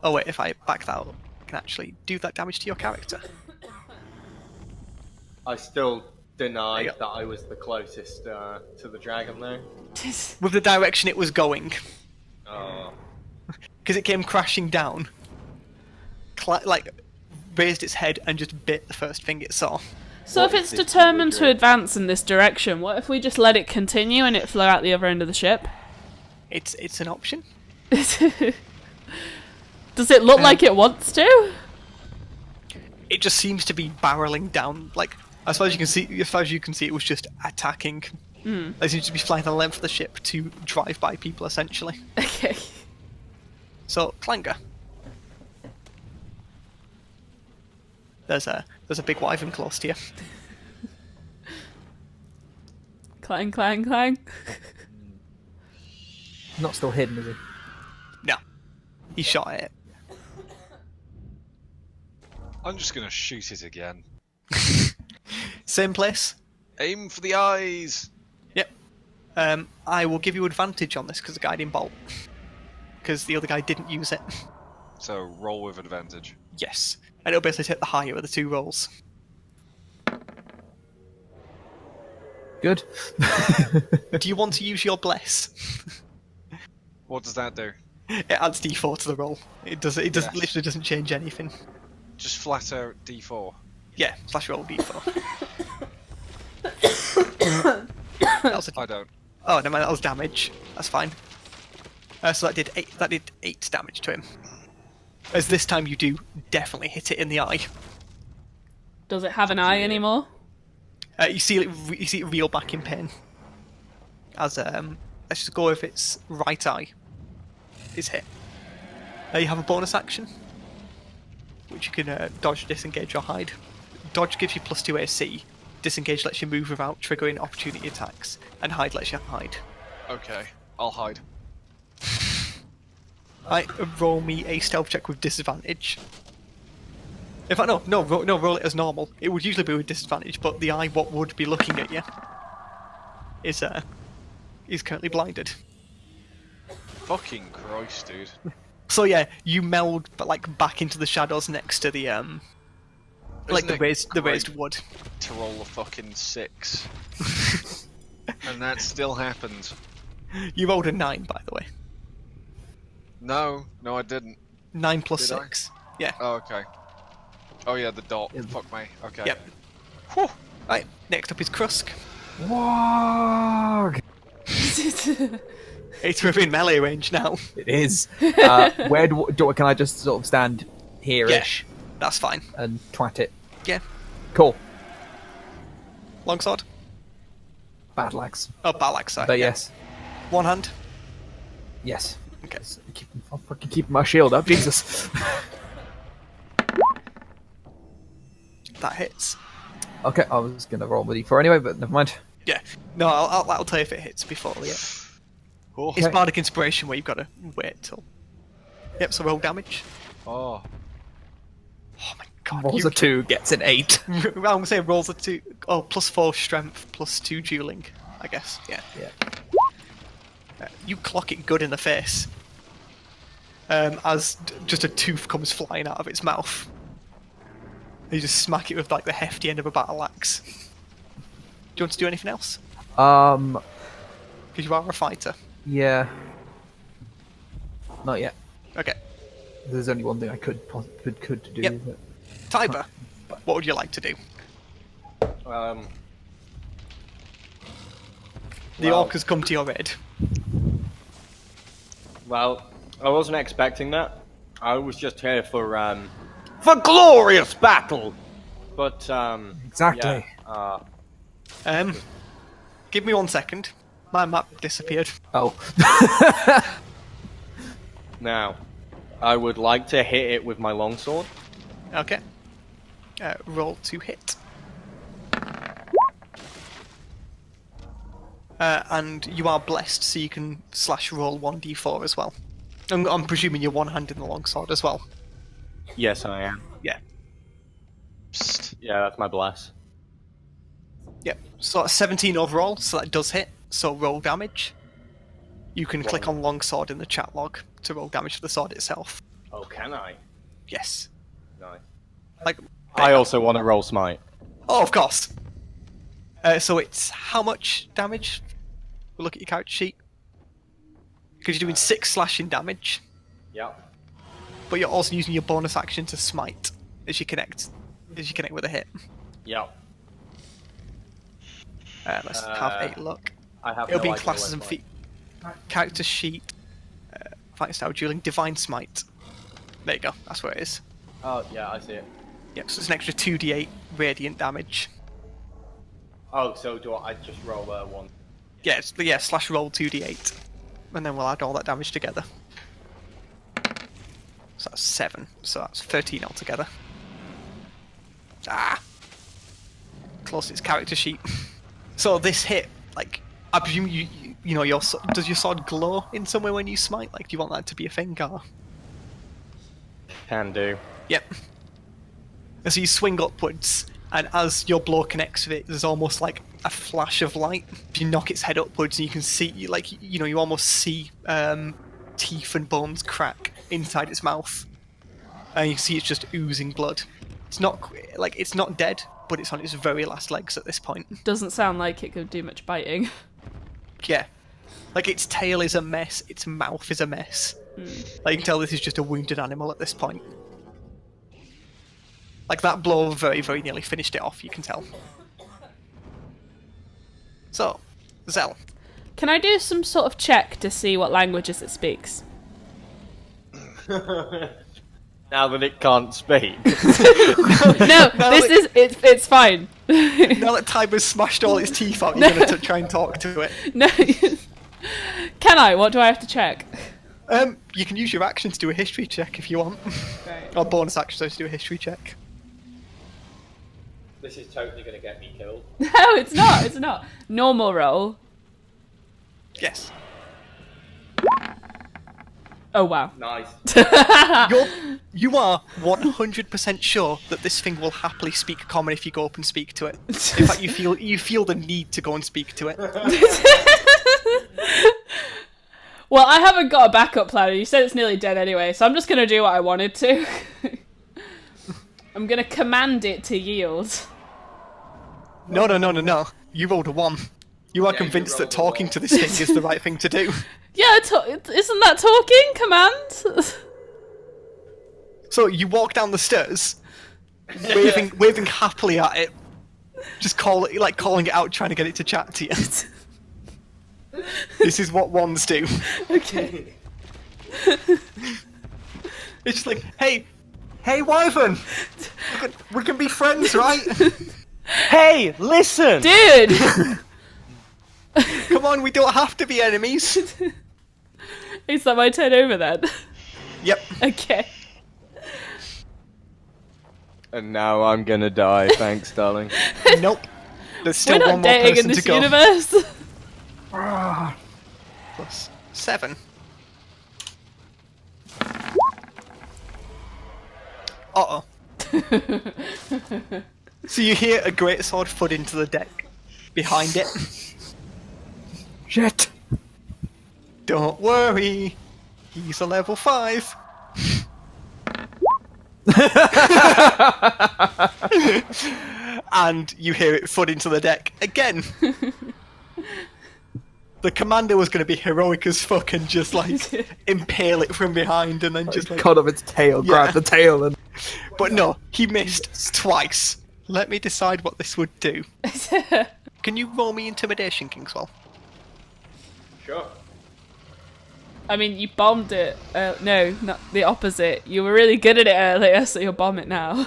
Oh wait, if I back that up, I can actually do that damage to your character. I still deny There you that I was the closest to the dragon though. With the direction it was going, Oh. because it came crashing down, raised its head and just bit the first thing it saw. So What if is it's this determined to imagery? advance in this direction, what if we just let it continue and it flew out the other end of the ship? It's an option. Does it look like it wants to? It just seems to be barreling down. Like as far as you can see, it was just attacking. They seem to be flying the length of the ship to drive by people, essentially. Okay. So Clanger, there's a big wyvern close to you. Clang, clang, clang. Not still hidden, is he? No, he shot at it. I'm just gonna shoot it again. Same place. Aim for the eyes. Yep. I will give you advantage on this because the guiding bolt. Because the other guy didn't use it. So roll with advantage. Yes. And it'll basically take the higher of the 2 rolls. Good. Do you want to use your bless? What does that do? It adds d4 to the roll. It does. It does. Yes. Literally doesn't change anything. Just flat out D4. Yeah. Slash roll d4. That was I don't. Oh, no, man, that was damage. That's fine. So that did 8. That did 8 damage to him. As this time you do definitely hit it in the eye. Does it have an eye anymore? You see it reel back in pain. As let's just go with its right eye is hit. You have a bonus action, which you can dodge, disengage, or hide. Dodge gives you +2 AC. Disengage lets you move without triggering opportunity attacks, and hide lets you hide. Okay, I'll hide. Right, roll me a stealth check with disadvantage. In fact, roll it as normal. It would usually be with disadvantage, but the eye, what would be looking at you, is currently blinded. Fucking Christ, dude. So yeah, you meld, but like back into the shadows next to the like Isn't the it raised great wood. to roll a fucking 6. And that still happens. You rolled a 9, by the way. No, I didn't. 9 plus Did I? 6. Yeah. Oh, okay. Oh yeah, the dot. Fuck me. Okay. Yep. Whew. Right. Next up is Krusk. Wog! It's within melee range now. It is. Where can I just sort of stand here-ish That's fine. and twat it? Yeah. Cool. Longsword. Battle axe. Oh, battle axe. Sorry. But Yeah. yes. One hand. Yes. Okay. I'm fucking keeping my shield up, Jesus. That hits. Okay, I was gonna roll with D4 anyway, but never mind. Yeah. No, I'll tell you if it hits before. Yeah. Cool. It's Bardic Inspiration where you've got to wait till. Yep. So roll damage. Oh. Oh my god. Rolls a 2, gets an 8. I'm gonna say rolls a 2. Oh, +4 strength, +2 dueling. I guess. Yeah. Yeah. You clock it good in the face. As just a tooth comes flying out of its mouth. You just smack it with like the hefty end of a battle axe. Do you want to do anything else? Because you are a fighter. Yeah. Not yet. Okay. There's only one thing I could do. Yep. But... Tiber, what would you like to do? The Well- orc has come to your aid. Well, I wasn't expecting that. I was just here for glorious battle. But Exactly. yeah, Give me 1 second. My map disappeared. Oh. now, I would like to hit it with my longsword. Okay. Roll to hit. And you are blessed, so you can /roll 1d4 as well. I'm presuming you're one-handed the longsword as well. Yes, I am. Yeah. Psst. Yeah, that's my bless. Yep. So that's 17 overall, so that does hit. So roll damage. You can click on longsword in the chat log to roll damage for the sword itself. Oh, can I? Yes. Nice. Like. I also want to roll smite. Oh, of course. So it's how much damage? We'll look at your character sheet. Because you're doing 6 slashing damage, Yep. but you're also using your bonus action to smite as you connect with a hit. Yep. Let's have a look. I have It'll no be in idea classes where and smite- feat. Character sheet. Fighting style dueling. Divine smite. There you go. That's where it is. Oh, yeah, I see it. Yep. So it's an extra 2d8 radiant damage. Oh, so do I just roll one? Yeah. /roll 2d8, and then we'll add all that damage together. So that's 7. So that's 13 altogether. Ah. Closest character sheet. So this hit, like, I presume you know, does your sword glow in some way when you smite? Like, do you want that to be a thing, or? Can do. Yep. And so you swing upwards, and as your blow connects with it, there's almost like a flash of light. You knock its head upwards, and you can see, like, you know, you almost see teeth and bones crack inside its mouth, and you see it's just oozing blood. It's not like it's not dead, but it's on its very last legs at this point. Doesn't sound like it could do much biting. Yeah. Like, its tail is a mess, its mouth is a mess. Like, you can tell this is just a wounded animal at this point. Like, that blow very, very nearly finished it off, you can tell. So, Zell. Can I do some sort of check to see what languages it speaks? Now that it can't speak. No, it's fine. Now that Tiber's smashed all its teeth out, you're going to try and talk to it. No. Can I? What do I have to check? You can use your action to do a history check if you want. Right. Or bonus action to do a history check. This is totally going to get me killed. No, it's not. It's not. Normal roll. Yes. Oh wow. Nice. You are 100% sure that this thing will happily speak common if you go up and speak to it. In fact, you feel the need to go and speak to it. Well, I haven't got a backup plan. You said it's nearly dead anyway, so I'm just gonna do what I wanted to. I'm gonna command it to yield. No. You rolled a 1. You are convinced that talking to this thing is the right thing to do. Yeah, isn't that talking? Command? So you walk down the stairs, waving happily at it, just calling it out, trying to get it to chat to you. This is what wands do. Okay. It's just like, hey, Wyvern, we can be friends, right? Hey, listen! Dude! Come on, we don't have to be enemies. Is that my turn over then? Yep. Okay. And now I'm gonna die. Thanks, darling. Nope. There's still We're one not more dating person in to this go. universe. Plus 7. Uh-oh. So you hear a greatsword thud into the deck. Behind it. Shit. Don't worry. He's a level 5. And you hear it thud into the deck again. The commander was going to be heroic as fuck and just like impale it from behind and then just like... Cut off its tail, grab the tail and... But no, he missed twice. Let me decide what this would do. Can you roll me intimidation, Kingswell? Sure. I mean, you bombed it. No, not the opposite. You were really good at it earlier, so you'll bomb it now.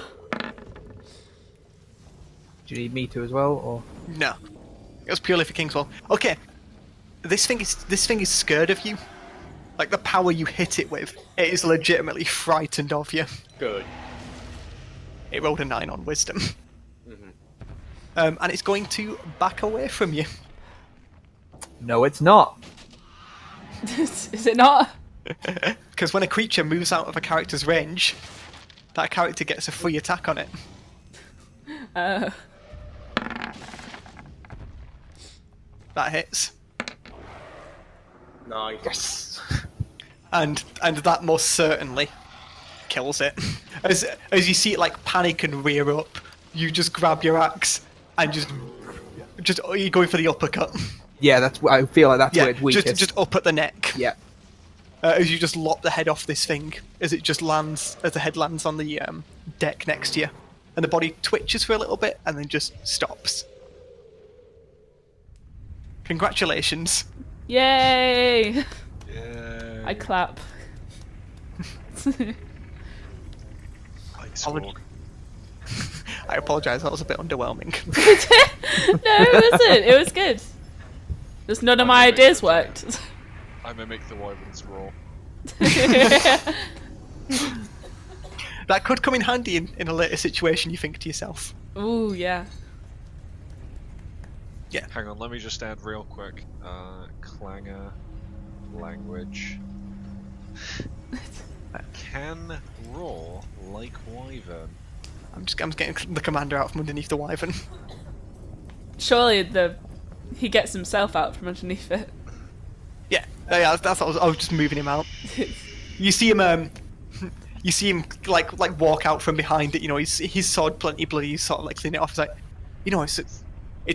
Do you need me to as well, or? No, it was purely for Kingswell. Okay, this thing is scared of you. Like the power you hit it with, it is legitimately frightened of you. Good. It rolled a 9 on Wisdom. And it's going to back away from you. No, it's not. Is it not? Because when a creature moves out of a character's range, that character gets a free attack on it. That hits. Nice. Yes. And that most certainly kills it. As you see it like panic and rear up, you just grab your axe and just you're going for the uppercut. Yeah, that's. I feel like that's where it's weakest. just up at the neck. Yeah. As you just lop the head off this thing, as the head lands on the deck next to you, and the body twitches for a little bit and then just stops. Congratulations. Yay! Yeah. I clap. I apologise, that was a bit underwhelming. No, it wasn't. It was good. Just none of my ideas worked. I mimic the wyvern's roar. That could come in handy in a later situation, you think to yourself. Ooh, yeah. Yeah. Hang on, let me just add real quick. Clanger, language. Can roar like wyvern. I'm just getting the commander out from underneath the wyvern. Surely he gets himself out from underneath it. Yeah, that's what I was just moving him out. You see him like walk out from behind it. You know, his sword plenty bloody. He's sort of like cleaning it off. He's like, you know, it's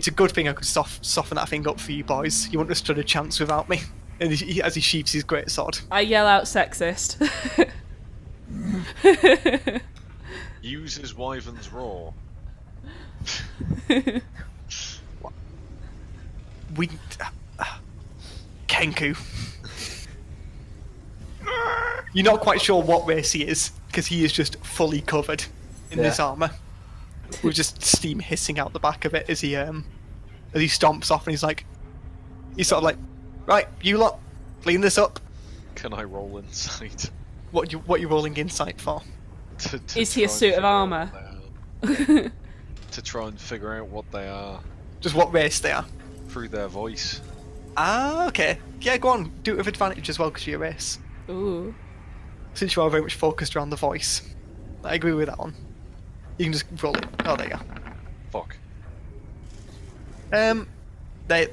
a good thing I could soften that thing up for you boys. You wouldn't have stood a chance without me. And as he sheaths his great sword. I yell out sexist. Uses wyvern's roar. Kenku. You're not quite sure what race he is, because he is just fully covered in this armour. With just steam hissing out the back of it as he stomps off, and he's sort of like, right, you lot, clean this up. Can I roll insight? What you rolling insight for? Is he a suit of armour? To try and figure out what they are. Just what race they are. Through their voice. Ah, okay. Yeah, go on. Do it with advantage as well, because you're a race. Ooh. Since you are very much focused around the voice. I agree with that one. You can just roll it. Oh, there you go. Fuck. They're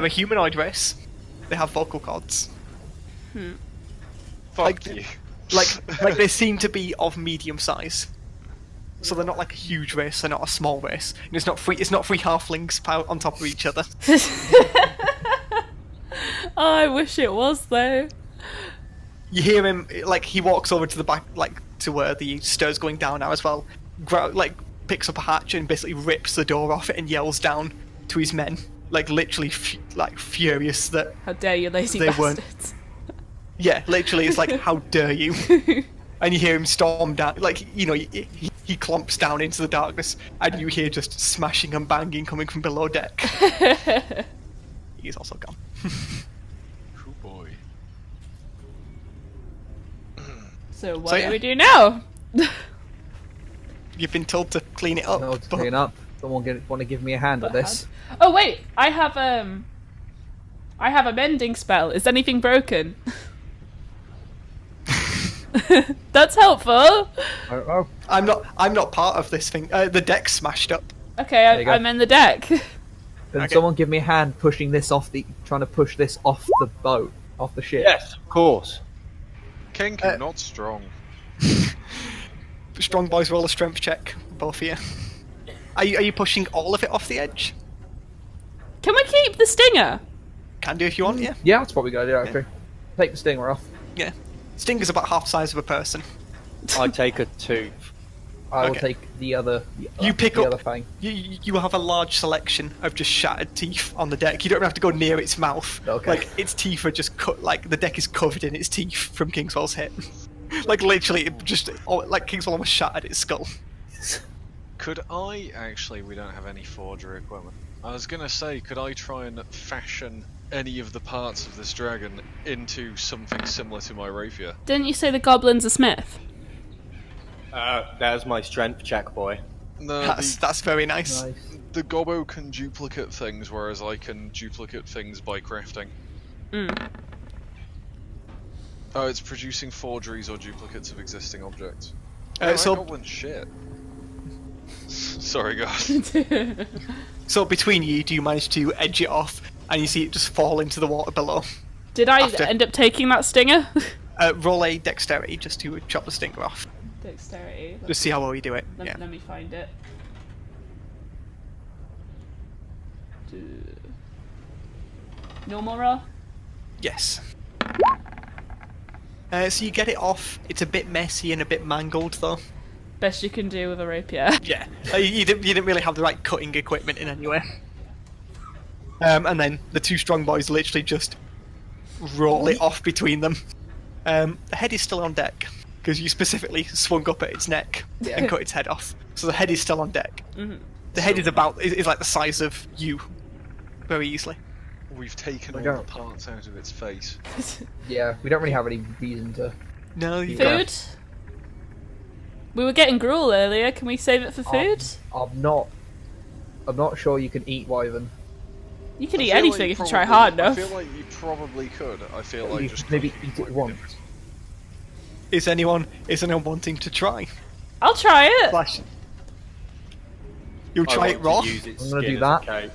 a humanoid race. They have vocal cords. Fuck you. Like they seem to be of medium size. So they're not like a huge race. They're not a small race. And it's not three halflings on top of each other. Oh, I wish it was though. You hear him like he walks over to the back, like to where the stir's going down now as well. Picks up a hatch and basically rips the door off it and yells down to his men, like literally furious that How dare you, lazy they bastards. Yeah, literally, it's like, how dare you? And you hear him storm down, like, you know, he clomps down into the darkness, and you hear just smashing and banging coming from below deck. He's also gone. Oh boy. So what do we do now? You've been told to clean it up. No, to clean up. Someone want to give me a hand at this? Oh wait, I have a mending spell. Is anything broken? That's helpful. Oh. I'm not part of this thing. The deck's smashed up. Okay, I'm in the deck. Can someone give me a hand pushing this trying to push this off the boat, off the ship? Yes, of course. Kenku, not strong. Strong boys, roll a strength check, both of you. Are you pushing all of it off the edge? Can we keep the stinger? Can do if you want, yeah. Yeah, that's probably a good idea, actually. Take the stinger off. Yeah. Stinger's about half the size of a person. I take a 2. I will Okay. take the other. You pick the up- other fang. You have a large selection of just shattered teeth on the deck. You don't have to go near its mouth. Okay. Like its teeth are just cut. Like the deck is covered in its teeth from Kingswell's hit. Like literally, it just like Kingswell almost shattered its skull. Could I actually? We don't have any forgery equipment. I was gonna say, could I try and fashion any of the parts of this dragon into something similar to my rapier? Didn't you say the goblin's a smith? There's my strength check, boy. No, That's very nice. Nice. the gobbo can duplicate things, whereas I can duplicate things by crafting. Oh, it's producing forgeries or duplicates of existing objects. So- goblin's shit. Sorry, God. So between you, do you manage to edge it off, and you see it just fall into the water below? Did I After- end up taking that stinger? Roll a dexterity just to chop the stinger off. Dexterity. Just see how well you do it. Let, Yeah. let me find it. Normal roll? Yes. So you get it off. It's a bit messy and a bit mangled, though. Best you can do with a rapier. Yeah. You didn't really have the right cutting equipment in anywhere. And then the two strong boys literally just roll it off between them. The head is still on deck because you specifically swung up at its neck and cut its head off. So the head is still on deck. Mm-hmm. The head is like the size of you, very easily. We've taken all don't. the parts out of its face. Yeah, we don't really have any reason to. No, you Food? We were getting gruel earlier. Can we save it for food? I'm not sure you can eat wyvern. You can I eat feel anything like if you try probably- hard enough. I feel like you probably could. I feel like You just maybe cooking eat it might be once. different. Is anyone wanting to try? I'll try it. Flash. You'll try it raw. I'm gonna do that.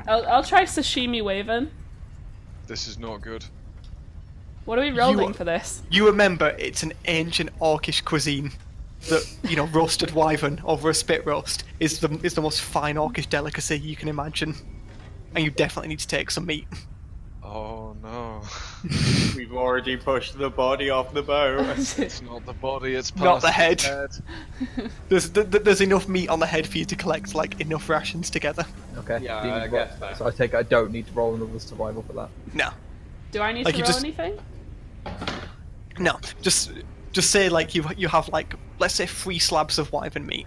I'll try sashimi wyvern. This is not good. What are we rolling You- for this? You remember it's an ancient orcish cuisine that, you know, roasted wyvern over a spit roast is the most fine orcish delicacy you can imagine. And you definitely need to take some meat. Oh no. We've already pushed the body off the boat. It's not the body, it's Not the past head. its There's enough meat on the head for you to collect like enough rations together. Okay. Yeah, do you I need to guess roll- so. So I take it I don't need to roll another survival for that. No. Do I need Like to you roll just- anything? No. Just say like you have like, let's say 3 slabs of wyvern meat.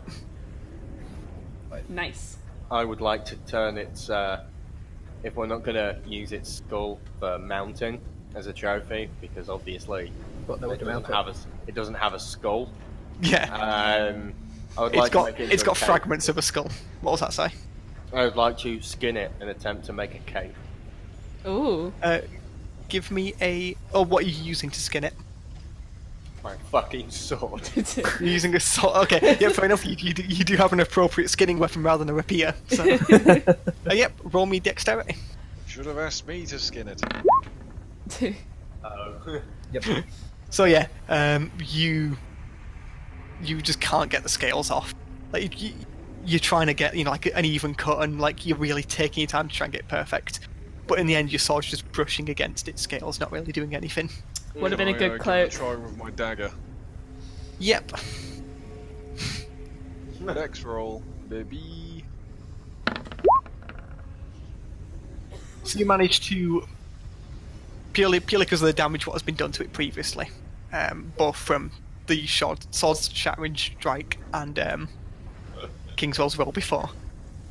Nice. I would like to turn its, if we're not gonna use its skull for mounting as a trophy, because obviously Got nowhere it to doesn't mount have it doesn't have a skull. Yeah. I would It's like to got make it into it's a got cape. fragments of a skull. What was that say? I would like to skin it and attempt to make a cape. Ooh. Give me a. Oh, what are you using to skin it? My fucking sword. You're using a sword. Okay, yeah, fair enough. You do have an appropriate skinning weapon rather than a rapier. So, yep. Roll me dexterity. Should have asked me to skin it. Oh. Yep. So yeah, you just can't get the scales off. Like you're trying to get, you know, like an even cut, and like you're really taking your time to try and get perfect. But in the end, your sword's just brushing against its scales, not really doing anything. Would have been a Can I, good give it cloak. a try with my dagger. Yep. Dex roll, baby. So you manage to purely because of the damage what has been done to it previously, both from the sword shattering strike and Kingswell's roll before.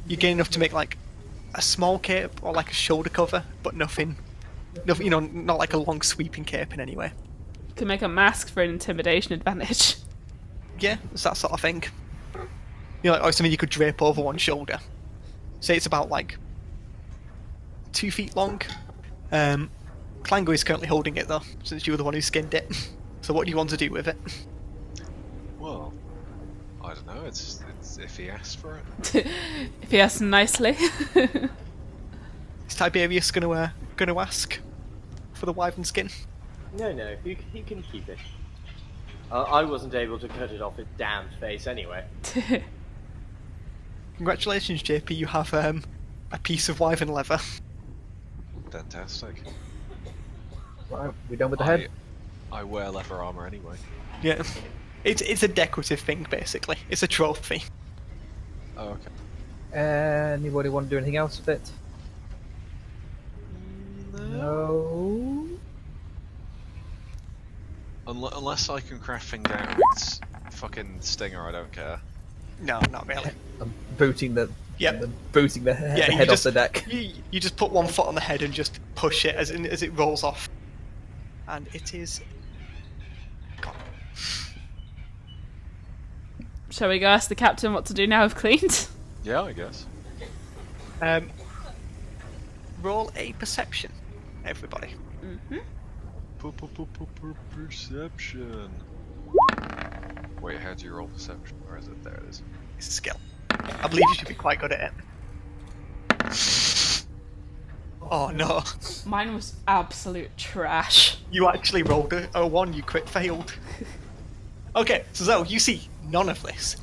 You gain enough to make like a small cape or like a shoulder cover, but nothing, you know, not like a long sweeping cape in any way. You can make a mask for an intimidation advantage. Yeah, it's that sort of thing. You know, like, or something you could drape over one shoulder. Say it's about like 2 feet long. Clango is currently holding it though, since you were the one who skinned it. So what do you want to do with it? Well, I don't know. It's if he asked for it. If he asks nicely. Is Tiberius gonna ask for the wyvern skin? No, he can keep it. I wasn't able to cut it off his damned face anyway. Congratulations, JP. You have a piece of wyvern leather. Fantastic. Right, we done with the head? I wear leather armor anyway. Yeah. It's a decorative thing, basically. It's a trophy. Oh, okay. Anybody want to do anything else with it? No. Unless I can craft things out of its fucking stinger, I don't care. No, not really. I'm booting the Yep. booting the Yeah, head off the deck. You just put one foot on the head and just push it as it rolls off, and it is gone. Shall we go ask the captain what to do now we've cleaned? Yeah, I guess. Roll a perception, everybody. Perception. Wait, how do you roll perception? Where is it? There it is. It's a skill. I believe you should be quite good at it. Oh no! Mine was absolute trash. You actually rolled a 1. You crit failed. Okay, so Zoe, you see none of this.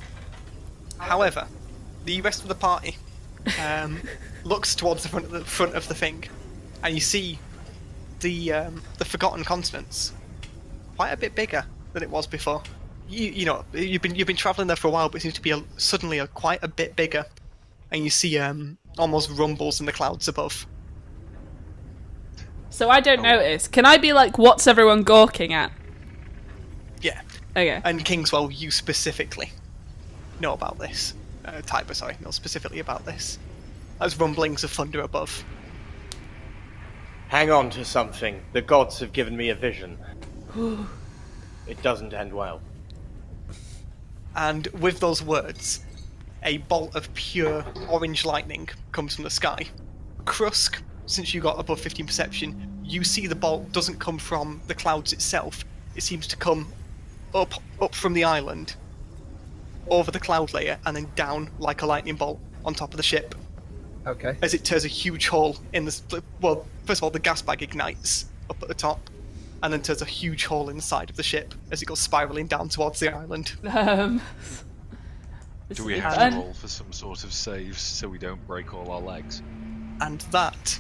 However, the rest of the party looks towards the front of the thing, and you see the forgotten continents quite a bit bigger than it was before. You know, you've been travelling there for a while, but it seems to be suddenly quite a bit bigger, and you see almost rumbles in the clouds above. So I don't notice. Can I be like, what's everyone gawking at? Yeah. Okay. And Kingswell, you specifically know about this. Tiber, sorry, know specifically about this. As rumblings of thunder above. Hang on to something. The gods have given me a vision. It doesn't end well. And with those words, a bolt of pure orange lightning comes from the sky. Krusk, since you got above 15 perception, you see the bolt doesn't come from the clouds itself. It seems to come up from the island, over the cloud layer, and then down like a lightning bolt on top of the ship. Okay. As it tears a huge hole in the... Well, first of all, the gas bag ignites up at the top, and then tears a huge hole in the side of the ship as it goes spiralling down towards the island. Do we have to roll for some sort of saves so we don't break all our legs? And that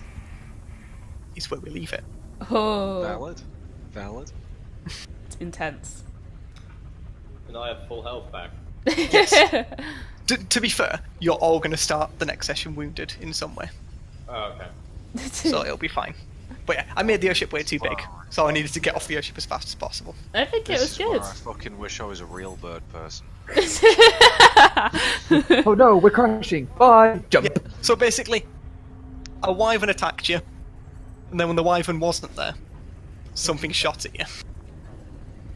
is where we leave it. Oh, Valid. it's intense. And I have full health back. To be fair, you're all going to start the next session wounded in some way, Oh, okay. so it'll be fine. But yeah, I made the airship way too big, so I needed to get off the airship as fast as possible. I think it was This is where good. I fucking wish I was a real bird person. Oh no, we're crashing. Bye. Jump. Yeah, so basically, a wyvern attacked you, and then when the wyvern wasn't there, something shot at you.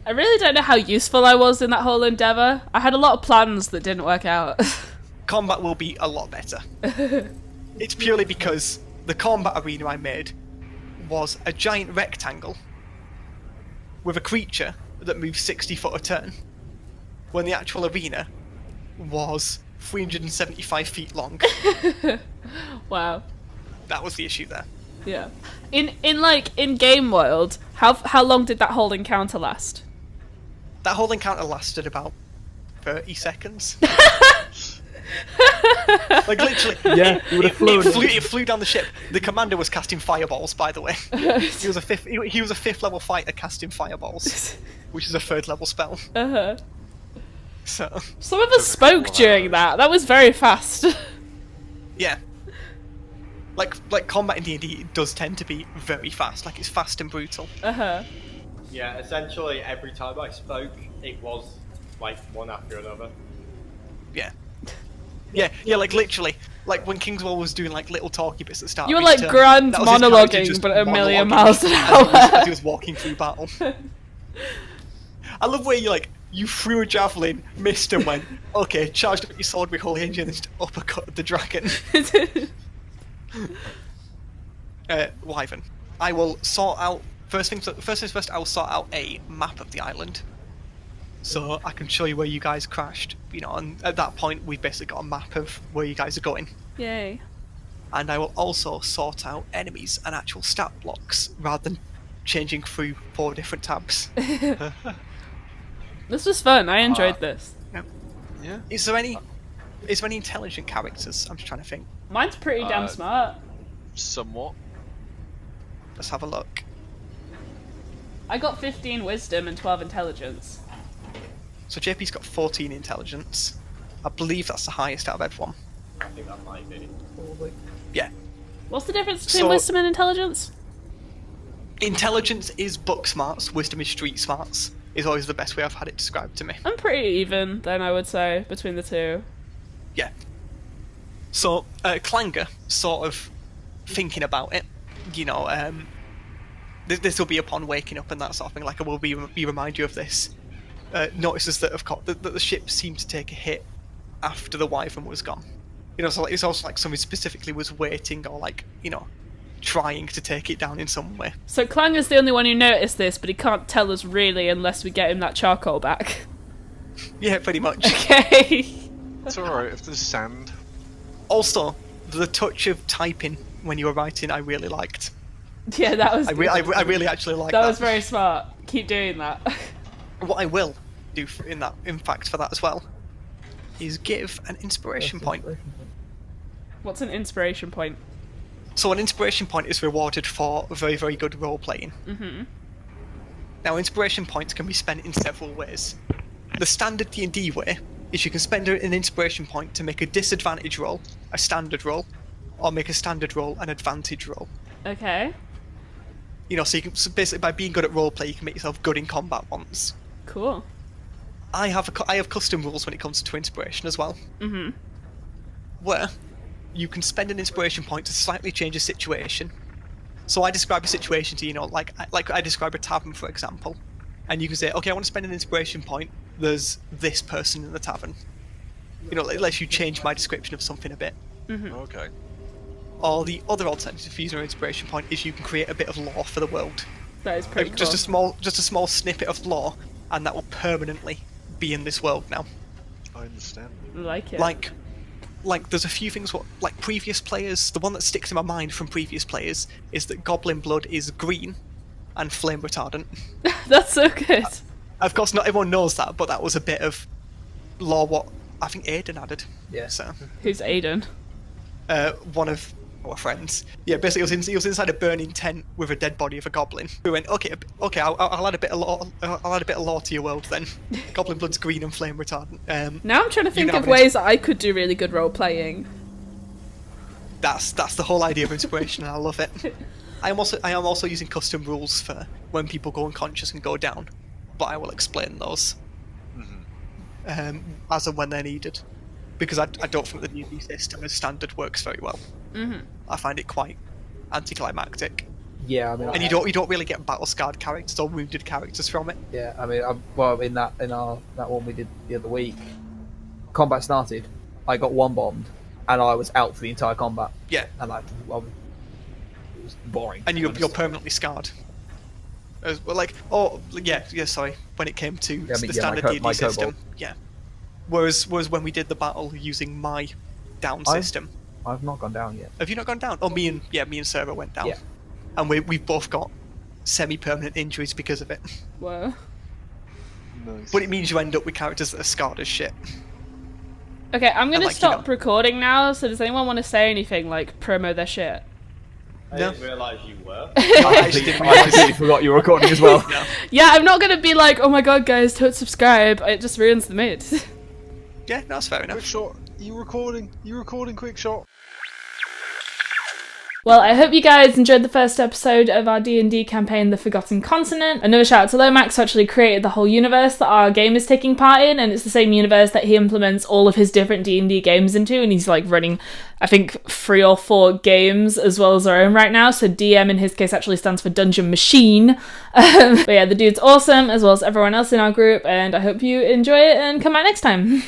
I really don't know how useful I was in that whole endeavour. I had a lot of plans that didn't work out. Combat will be a lot better. It's purely because the combat arena I made was a giant rectangle with a creature that moves 60 foot a turn, when the actual arena was 375 feet long. Wow. That was the issue there. Yeah. In game world, how long did that whole encounter last? That whole encounter lasted about 30 seconds. Like literally, Yeah, you would have flown. it flew down the ship. The commander was casting fireballs, by the way. He was a fifth level fighter casting fireballs, which is a 3rd level spell. Uh-huh. So Some of us spoke during that. That was very fast. yeah, like combat in D&D does tend to be very fast. Like it's fast and brutal. Uh-huh. Yeah, essentially every time I spoke, it was like one after another. Yeah. Yeah, like literally, like when Kingswell was doing like little talky bits at the start. You were of his like turn, grand that was his character monologuing, just but at a million monologuing miles an as hour. he was walking through battle. I love where you threw a javelin, missed and went, okay, charged up your sword with whole hinge and then just uppercut the dragon. Wyvern. I will sort out first things first. I will sort out a map of the island, so I can show you where you guys crashed. You know, and at that point we've basically got a map of where you guys are going. Yay. And I will also sort out enemies and actual stat blocks rather than changing through 4 different tabs. This was fun. I enjoyed this. Yeah. Is there any intelligent characters? I'm just trying to think. Mine's pretty damn smart. Somewhat. Let's have a look. I got 15 wisdom and 12 intelligence. So JP's got 14 intelligence. I believe that's the highest out of everyone. I think that might be. Yeah. What's the difference between So- wisdom and intelligence? Intelligence is book smarts, wisdom is street smarts, is always the best way I've had it described to me. I'm pretty even, then, I would say, between the two. Yeah. So, Clanger, sort of thinking about it, you know, this will be upon waking up and that sort of thing, like I will be remind you of this, notices that that the ship seemed to take a hit after the Wyvern was gone. You know, so like, it's also like somebody specifically was waiting or like, you know, trying to take it down in some way. So Clanger's the only one who noticed this, but he can't tell us really unless we get him that charcoal back. Yeah, pretty much. Okay. It's alright if there's sand. Also, the touch of typing when you were writing I really liked. Yeah, that was. I really actually liked that that. was very smart. Keep doing that. What I will do in fact for that as well, is give an inspiration point. What's an inspiration point? So an inspiration point is rewarded for very, very good role playing. Mm-hmm. Now, inspiration points can be spent in several ways. The standard D&D way is you can spend an inspiration point to make a disadvantage roll, a standard roll, or make a standard roll an advantage roll. Okay. You know, so basically by being good at role play, you can make yourself good in combat once. Cool. I have custom rules when it comes to inspiration as well. Mm-hmm. Where you can spend an inspiration point to slightly change a situation. So I describe a situation to, you know, like I describe a tavern, for example, and you can say, okay, I want to spend an inspiration point. There's this person in the tavern. You know, it lets you change my description of something a bit. Okay. Or the other alternative for using an inspiration point is you can create a bit of lore for the world. That is pretty Like, cool. just a small snippet of lore, and that will permanently be in this world now. I understand. I like it. Like there's a few things like previous players, the one that sticks in my mind from previous players is that goblin blood is green and flame retardant. That's so good. Of course not everyone knows that, but that was a bit of lore what I think Aidan added. Yeah. So Who's Aiden? one of our friends. Yeah, basically he was inside a burning tent with a dead body of a goblin. We went, okay, I'll add a bit of lore. I'll add a bit of lore to your world then. Goblin blood's green and flame retardant. Now I'm trying to you think can of have an ways that I could do really good role playing. That's the whole idea of inspiration, and I love it. I am also using custom rules for when people go unconscious and go down, but I will explain those as and when they're needed, because I don't think the D&D system as standard works very well. I find it quite anticlimactic, Yeah, I mean, and you don't really get battle scarred characters or wounded characters from it. Yeah, I mean, in that one we did the other week, combat started. I got one bombed, and I was out for the entire combat. Yeah, And it was boring. and to be you're honest. permanently scarred. As well, sorry. When it came to the standard my D&D system, kobold. yeah. Whereas when we did the battle using my down system, I've not gone down yet. have you not gone down? Oh, me and Sarah went down, Yeah. and we've both got semi-permanent injuries because of it. Whoa. Nice. But it means you end up with characters that are scarred as shit. Okay, I'm gonna like, you stop know- recording now, so does anyone want to say anything, like, promo their shit? I No. didn't realise you were. I actually didn't I realise. completely forgot you were recording as well. Yeah, I'm not gonna be like, oh my god, guys, don't subscribe. It just ruins the mood. Yeah, no, that's fair Quick enough. shot. You recording? Quick shot. Well, I hope you guys enjoyed the first episode of our D&D campaign, The Forgotten Continent. Another shout out to Lomax, who actually created the whole universe that our game is taking part in, and it's the same universe that he implements all of his different D&D games into, and he's like running, I think, 3 or 4 games as well as our own right now, so DM in his case actually stands for Dungeon Machine. But yeah, the dude's awesome, as well as everyone else in our group, and I hope you enjoy it and come back next time.